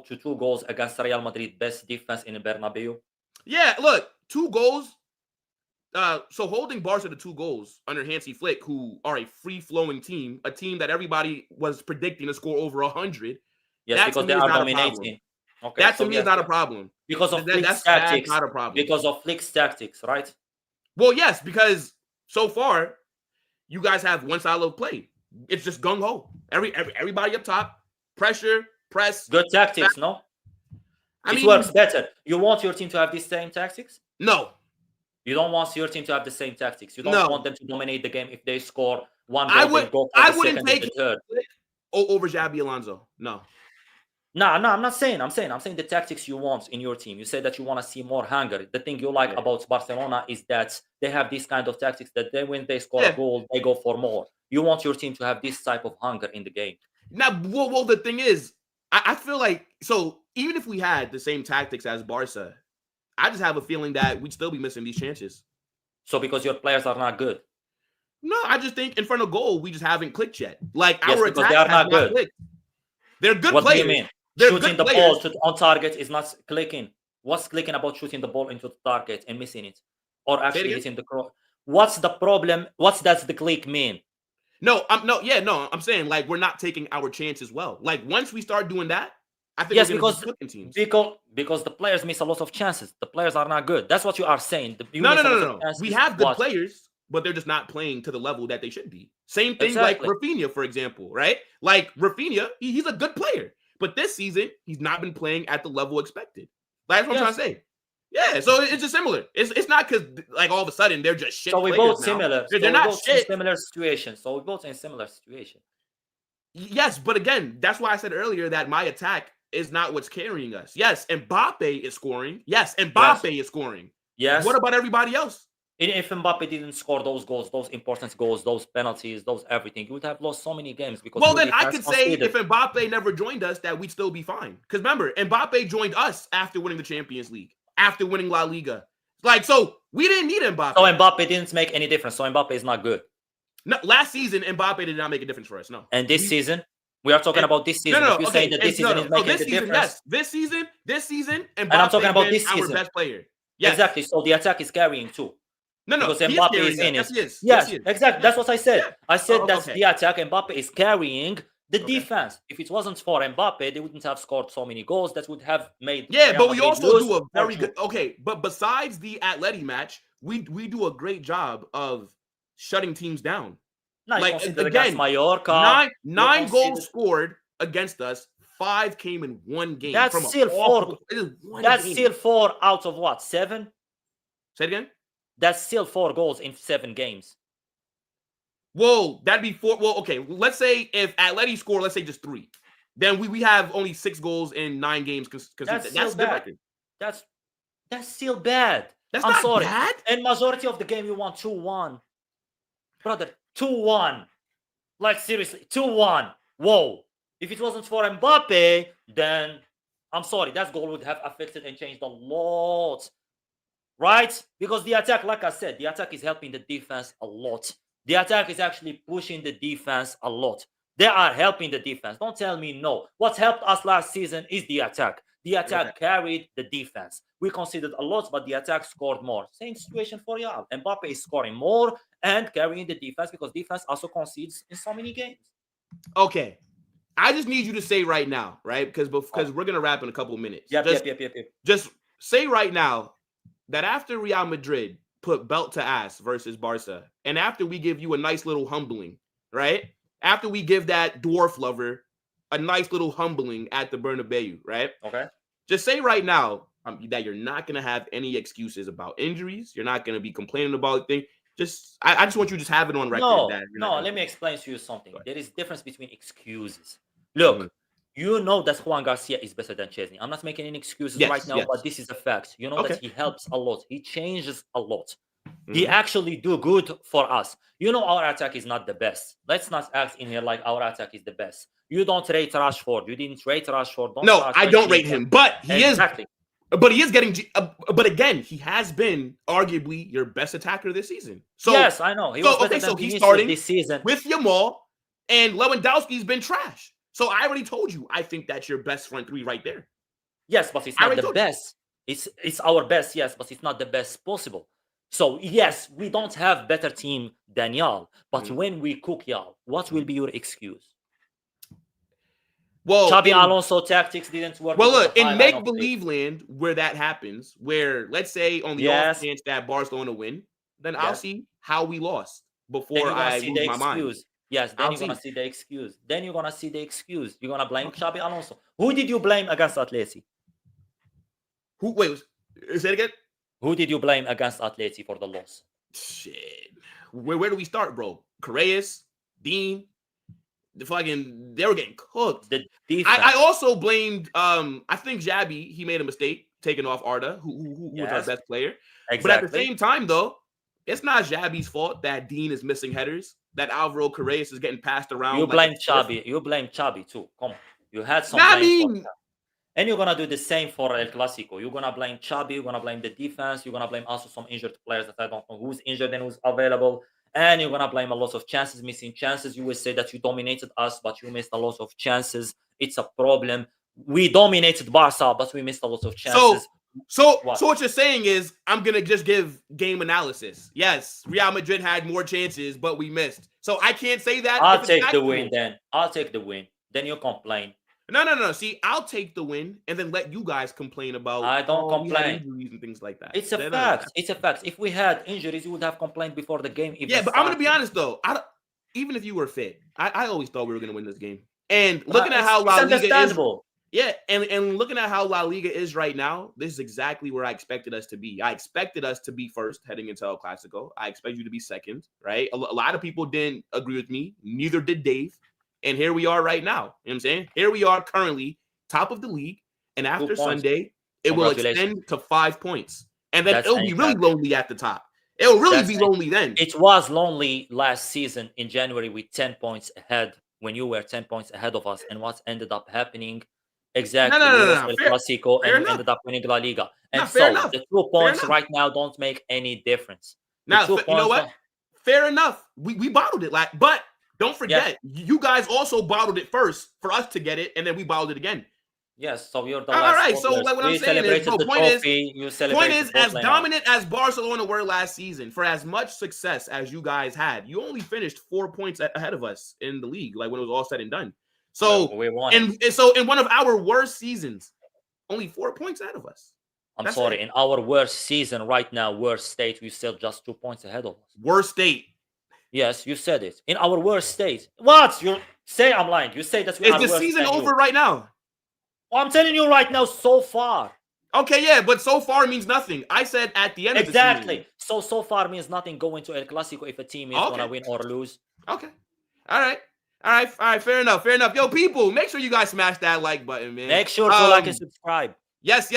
two goals against Real Madrid, best defense in Bernabéu? Yeah, look, 2 goals. So holding Barca to 2 goals under Hansi Flick, who are a free-flowing team, a team that everybody was predicting to score over 100. Yes, because they are dominating. Okay, that to me is not a problem. Because of Flick's that's tactics. not a problem. Because of Flick's tactics, right? Well, yes, because so far you guys have one style of play. It's just gung ho. Everybody up top, pressure, press. Good tactics, no? It works better. You want your team to have these same tactics? No. You don't want your team to have the same tactics. You don't want them to dominate the game. If they score one goal, I second wouldn't take and the third. Over Xabi Alonso. No. No, I'm not saying. I'm saying the tactics you want in your team. You said that you want to see more hunger. The thing you like about Barcelona is that they have this kind of tactics that when they score a goal, they go for more. You want your team to have this type of hunger in the game. Now, well, the thing is, I feel like, so even if we had the same tactics as Barca, I just have a feeling that we'd still be missing these chances. So because your players are not good? No, I just think in front of goal, we just haven't clicked yet. Like yes, our attack they are not good. Clicked. They're good what players. Do you mean? They're shooting the ball on target is not clicking. What's clicking about shooting the ball into the target and missing it? Or actually hitting the cross? What's the problem? What does the click mean? I'm saying like we're not taking our chances well. Like once we start doing that, I think yes, we're because clicking teams. Because the players miss a lot of chances. The players are not good. That's what you are saying. No. We have good players, but they're just not playing to the level that they should be. Same thing like Raphinha, for example, right? Like Raphinha, he's a good player, but this season he's not been playing at the level expected. That's what I'm trying to say. Yeah, so it's just similar. It's not because like all of a sudden they're just shit. So we both similar. They're not shit. Similar situation. So we both in similar situation. Yes, but again, that's why I said earlier that my attack is not what's carrying us. Yes, Mbappé is scoring. Yes, Mbappé is scoring. Yes. What about everybody else? If Mbappé didn't score those goals, those important goals, those penalties, those everything, you would have lost so many games. Because then I could say if Mbappé never joined us, that we'd still be fine. Because remember, Mbappé joined us after winning the Champions League, after winning La Liga. Like, so we didn't need Mbappé. So Mbappé didn't make any difference. So Mbappé is not good. No, last season Mbappé did not make a difference for us. No. And this season, we are talking about this season. No. You're saying that this season is making the difference. Yes, this season, Mbappé and I'm talking about this season. Our best player. Yes. Exactly. So the attack is carrying too. No. Because Mbappé is in it. Yes, exactly. That's what I said. Yeah. I said that's the attack. Mbappé is carrying the defense. If it wasn't for Mbappé, they wouldn't have scored so many goals. That would have made. Yeah, but we also do a very good. Okay, but besides the Atleti match, we do a great job of shutting teams down. No, like again, Mallorca, nine goals scored against us. 5 came in one game. That's still 4. That's still 4 out of what? 7? Say it again. That's still 4 goals in 7 games. Whoa, that'd be 4. Well, okay. Let's say if Atleti score, let's say just 3, then we have only 6 goals in 9 games. Because that's bad. That's still bad. That's not bad. And majority of the game you won 2-1, brother. 2-1. Like seriously, 2-1. Whoa. If it wasn't for Mbappé, then I'm sorry, that goal would have affected and changed a lot. Right? Because the attack, like I said, the attack is helping the defense a lot. The attack is actually pushing the defense a lot. They are helping the defense. Don't tell me no. What helped us last season is the attack. The attack carried the defense. We conceded a lot, but the attack scored more. Same situation for Real. Mbappé is scoring more and carrying the defense because defense also concedes in so many games. Okay. I just need you to say right now, right? Because we're going to wrap in a couple of minutes. Yep. Just say right now that after Real Madrid put belt to ass versus Barca, and after we give you a nice little humbling, right? After we give that dwarf lover a nice little humbling at the Bernabéu, right? Okay. Just say right now that you're not going to have any excuses about injuries. You're not going to be complaining about things. I just want you to just have it on record. No, that let me explain to you something. There is difference between excuses. Look, you know that Juan Garcia is better than Chesney. I'm not making any excuses right now, but this is a fact. You know that he helps a lot. He changes a lot. He actually do good for us. You know our attack is not the best. Let's not act in here like our attack is the best. You don't rate Rashford. You didn't rate Rashford. I don't rate him, but he is. But he is getting. But again, he has been arguably your best attacker this season. So yes, I know. He was better than he's starting this season with Yamal, and Lewandowski's been trash. So I already told you. I think that's your best front three right there. Yes, but it's not the best. It's our best, yes, but it's not the best possible. So yes, we don't have better team than y'all. But when we cook y'all, what will be your excuse? Well, Xabi Alonso tactics didn't work. Well, look, in make-believe land where that happens, where let's say on the off chance that Barcelona win, then I'll see how we lost before I lose my mind. Yes, then you're going to see the excuse. You're going to blame Xabi Alonso. Who did you blame against Atleti? Wait, say it again? Who did you blame against Atleti for the loss? Shit. Where do we start, bro? Correas, Dean, they were getting cooked. I also blamed I think Xabi, he made a mistake taking off Arda, who was our best player. Exactly. But at the same time, though, it's not Xabi's fault that Dean is missing headers, that Alvaro Correas is getting passed around. You blame Xabi. You blame Xabi too. Come on. You had some blame. And you're going to do the same for El Clásico. You're going to blame Xabi. You're going to blame the defense. You're going to blame also some injured players that I don't know who's injured and who's available. And you're going to blame a lot of chances, missing chances. You will say that you dominated us, but you missed a lot of chances. It's a problem. We dominated Barca, but we missed a lot of chances. So what you're saying is I'm going to just give game analysis. Yes, Real Madrid had more chances, but we missed. So I can't say that. I'll take the win then. I'll take the win. Then you complain. No. See, I'll take the win and then let you guys complain about. I don't complain. Injuries and things like that. It's a fact. It's a fact. If we had injuries, you would have complained before the game. But I'm gonna be honest though. Even if you were fit, I always thought we were gonna win this game. And looking at how La Liga is, and looking at how La Liga is right now, this is exactly where I expected us to be. I expected us to be first heading into El Clásico. I expect you to be second, right? A lot of people didn't agree with me. Neither did Dave. And here we are right now. You know what I'm saying? Here we are currently top of the league. And after Sunday, it will extend to 5 points. And then it'll be really lonely at the top. It'll really be lonely then. It was lonely last season in January with 10 points ahead when you were 10 points ahead of us. And what ended up happening exactly El Clásico and we ended up winning La Liga. And so the 2 points right now don't make any difference. Now, you know what? Fair enough. We bottled it. But don't forget, you guys also bottled it first for us to get it, and then we bottled it again. Yes, so you're the all right. So what I'm saying is, point is, as dominant as Barcelona were last season, for as much success as you guys had, you only finished 4 points ahead of us in the league, like when it was all said and done. So and so in one of our worst seasons, only 4 points ahead of us. I'm sorry, in our worst season right now, worst state, we still just 2 points ahead of us. Worst state. Yes, you said it. In our worst state. What? You say I'm lying. You say that we are worse. Is the season over right now? Well, I'm telling you right now, so far. Okay, yeah, but so far means nothing. I said at the end of the season. Exactly. So far means nothing going to El Clásico if a team is going to win or lose. Okay. All right. Fair enough. Yo, people, make sure you guys smash that like button, man. Make sure to like and subscribe. Yes.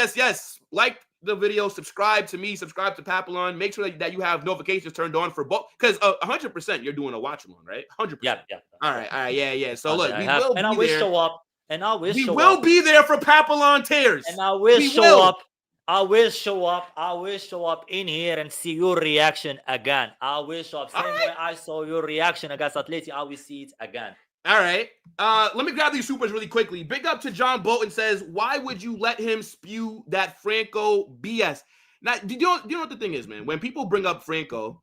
Like the video, subscribe to me, subscribe to Papillon. Make sure that you have notifications turned on for both, because 100% you're doing a watch along, right? 100%. Yeah. All right, yeah. So look, we will be there. Show up. And I will we will be there for Papillon Tears. And I will show up. I will show up in here and see your reaction again. I will show up. Same way I saw your reaction against Atleti, I will see it again. All right. Let me grab these supers really quickly. Big up to John Bolton says, why would you let him spew that Franco BS? Now, do you know what the thing is, man? When people bring up Franco,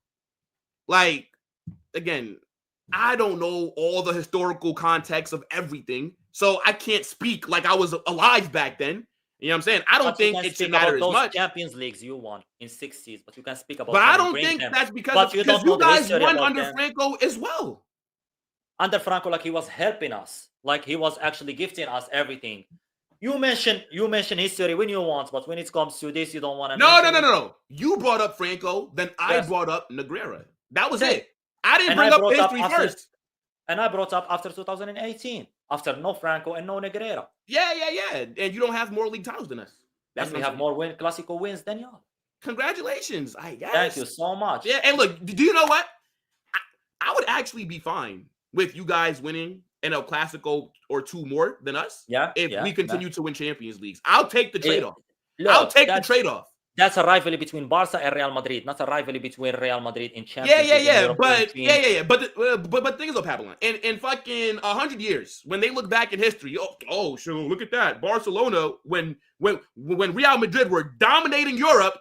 like, again, I don't know all the historical context of everything, so I can't speak like I was alive back then. You know what I'm saying? I don't think it should matter as much. Champions Leagues you won in 60s, but you can speak about. But I don't think that's because you guys won under Franco as well. Under Franco, like he was helping us, like he was actually gifting us everything. You mention history when you want, but when it comes to this, you don't want to. No. You brought up Franco, then I brought up Negreira. That was Then- it. I didn't and bring I up brought up history after- first. And I brought up after 2018, after no Franco and no Negreira. Yeah. And you don't have more league titles than us. And we have more Clásico wins than y'all. Congratulations, I guess. Thank you so much. Yeah, and look, do you know what? I would actually be fine with you guys winning an El Clásico or two more than us. Yeah. If yeah, we continue to win Champions Leagues. I'll take the trade-off. Look, I'll take the trade-off. That's a rivalry between Barca and Real Madrid, not a rivalry between Real Madrid and Champions League. But the thing is, though, Pablo, in fucking 100 years, when they look back in history, sure, look at that. Barcelona, when Real Madrid were dominating Europe,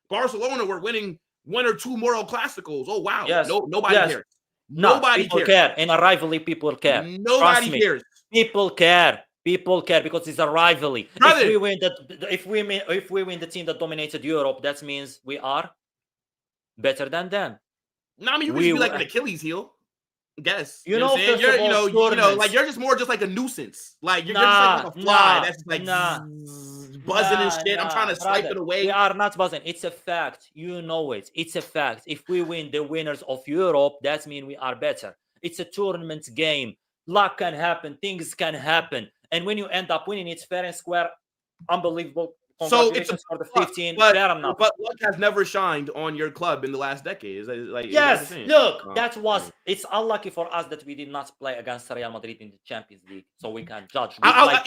Barcelona were winning one or two more El Clásicos. Oh wow, yes. Nobody cares. No, Nobody people cares. care. In a rivalry, people care. Nobody cares. People care. People care because it's a rivalry. Brother. If we win the team that dominated Europe, that means we are better than them. No, I mean you can be like an Achilles heel. I guess you know, you're like you're just more just like a nuisance. Like you're just like a fly that's like buzzing and shit. I'm trying to swipe it away. We are not buzzing. It's a fact. You know it. It's a fact. If we win the winners of Europe, that means we are better. It's a tournament game. Luck can happen. Things can happen. And when you end up winning, it's fair and square. Unbelievable. Congratulations for the 15. But luck has never shined on your club in the last decade. Yes, look, it's unlucky for us that we did not play against Real Madrid in the Champions League, so we can judge. I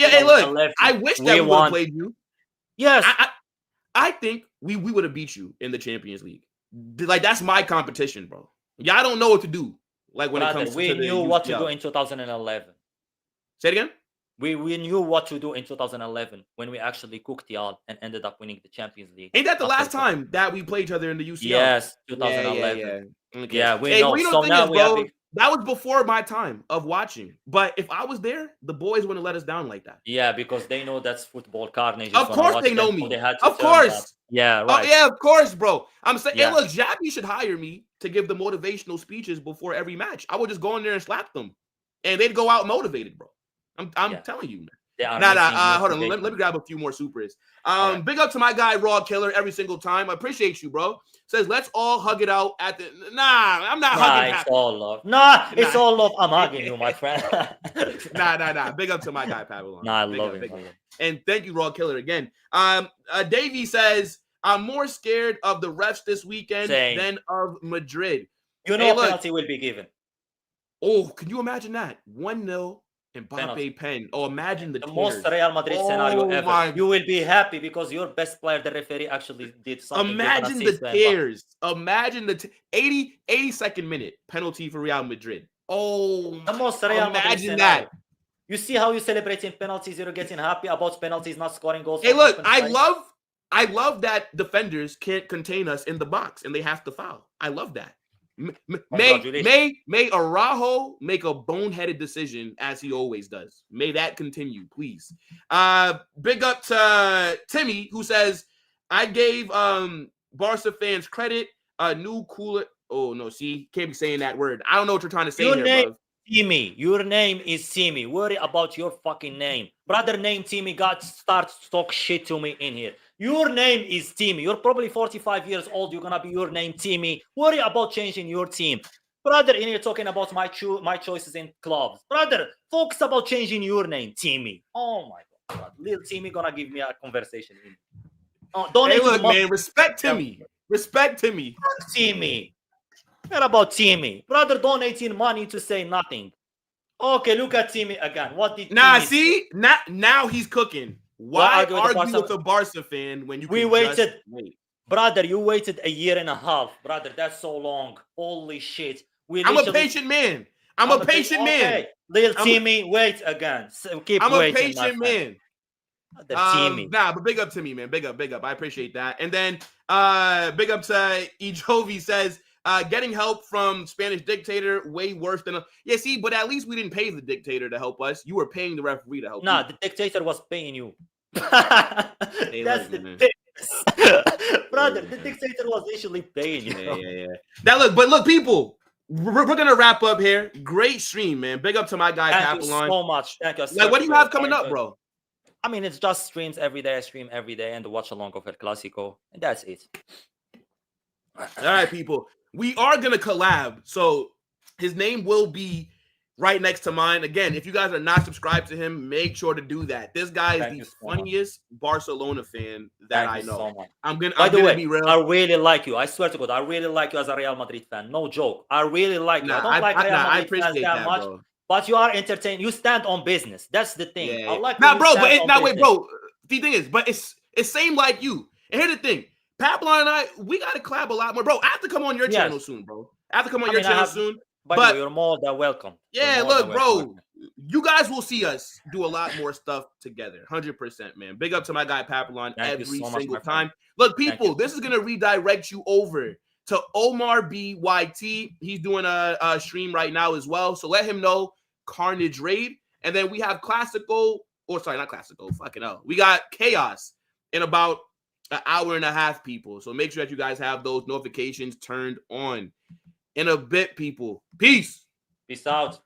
wish that we would have played you. Yes. I think we would have beat you in the Champions League. Like, that's my competition, bro. Y'all don't know what to do. Like, when it comes to we knew what to do in 2011. Say it again? We knew what to do in 2011 when we actually cooked y'all and ended up winning the Champions League. Ain't that the last time that we played each other in the UCL? Yes, 2011. Yeah, we know. So now that was before my time of watching. But if I was there, the boys wouldn't let us down like that. Yeah, because they know that's football carnage. Of course they know me. Of course. Yeah, right. Oh, yeah, of course, bro. I'm saying, hey, look, Xabi should hire me to give the motivational speeches before every match. I would just go in there and slap them. And they'd go out motivated, bro. I'm telling you, man. Hold on. Let me grab a few more supers. Big up to my guy Raw Killer every single time. I appreciate you, bro. Says let's all hug it out at the. I'm not hugging. It's all love. It's all love. I'm hugging you, my friend. Nah. Big up to my guy Pablo. I love him. And thank you, Raw Killer, again. Davey says I'm more scared of the refs this weekend than of Madrid. You know, penalty will be given. Oh, can you imagine that? 1-0. Mbappé pen. Oh, imagine the most Real Madrid scenario ever. You will be happy because your best player, the referee, actually did something. Imagine the tears. Imagine the 82nd minute penalty for Real Madrid. Oh, the most Real Madrid imagine that. You see how you celebrating penalties? You're getting happy about penalties, not scoring goals. Hey, look, I love that defenders can't contain us in the box and they have to foul. I love that. May Araujo make a boneheaded decision as he always does. May that continue, please. Big up to Timmy, who says, I gave Barca fans credit. New cooler. Oh no, see, can't be saying that word. I don't know what you're trying to say here, bro. Timmy, your name is Timmy. Worry about your fucking name. Brother name Timmy starts to talk shit to me in here. Your name is Timmy. You're probably 45 years old. You're gonna be your name Timmy. Worry about changing your team. Brother, in here talking about my choices in clubs. Brother, focus about changing your name, Timmy. Oh my God. Little Timmy gonna give me a conversation. Hey, look, man, respect Timmy. Respect Timmy. Timmy. What about Timmy? Brother donating money to say nothing. Okay, look at Timmy again. What did Timmy see? Now he's cooking. Why argue with a Barca fan when you wait? Brother, you waited a year and a half. Brother, that's so long. Holy shit. I'm a patient man. I'm a patient man. Little Timmy, wait again. So keep waiting. I'm a patient man. Timmy. But big up to me, man. Big up. I appreciate that. And then big up to Ejovi says, getting help from Spanish dictator way worse than but at least we didn't pay the dictator to help us. You were paying the referee to help. Nah, the dictator was paying you. That's the thing. Brother, the dictator was actually paying you. Yeah. Look, people, we're gonna wrap up here. Great stream, man. Big up to my guy Thank you so much. Thank you. Like, what do you have coming up, bro? I mean, it's just streams every day. I stream every day and the watch along of El Clásico, and that's it. All right, people. we are going to collab. So his name will be right next to mine. Again, if you guys are not subscribed to him, make sure to do that. This guy is the funniest Barcelona fan that I know. So much. I'm gonna be real. I really like you. I swear to God, I really like you as a Real Madrid fan. No joke. I really like you. I don't like Real Madrid fans that much. Bro. But you are entertaining. You stand on business. That's the thing. Yeah. I like bro. But wait, bro. The thing is, but it's same like you. And here's the thing, Pablo and I, we gotta collab a lot more, bro. I have to come on your channel soon, bro. I have to come on your channel soon. By the way, you're more than welcome. Yeah, look, bro, you guys will see us do a lot more stuff together. 100%, man. Big up to my guy Papillon every single time. Look, people, this is gonna redirect you over to Omar BYT. He's doing a stream right now as well. So let him know Carnage Raid. And then we have Classical, or sorry, not Classical, fucking hell. We got Chaos in about an hour and a half, people. So make sure that you guys have those notifications turned on. In a bit, people. Peace. Peace out.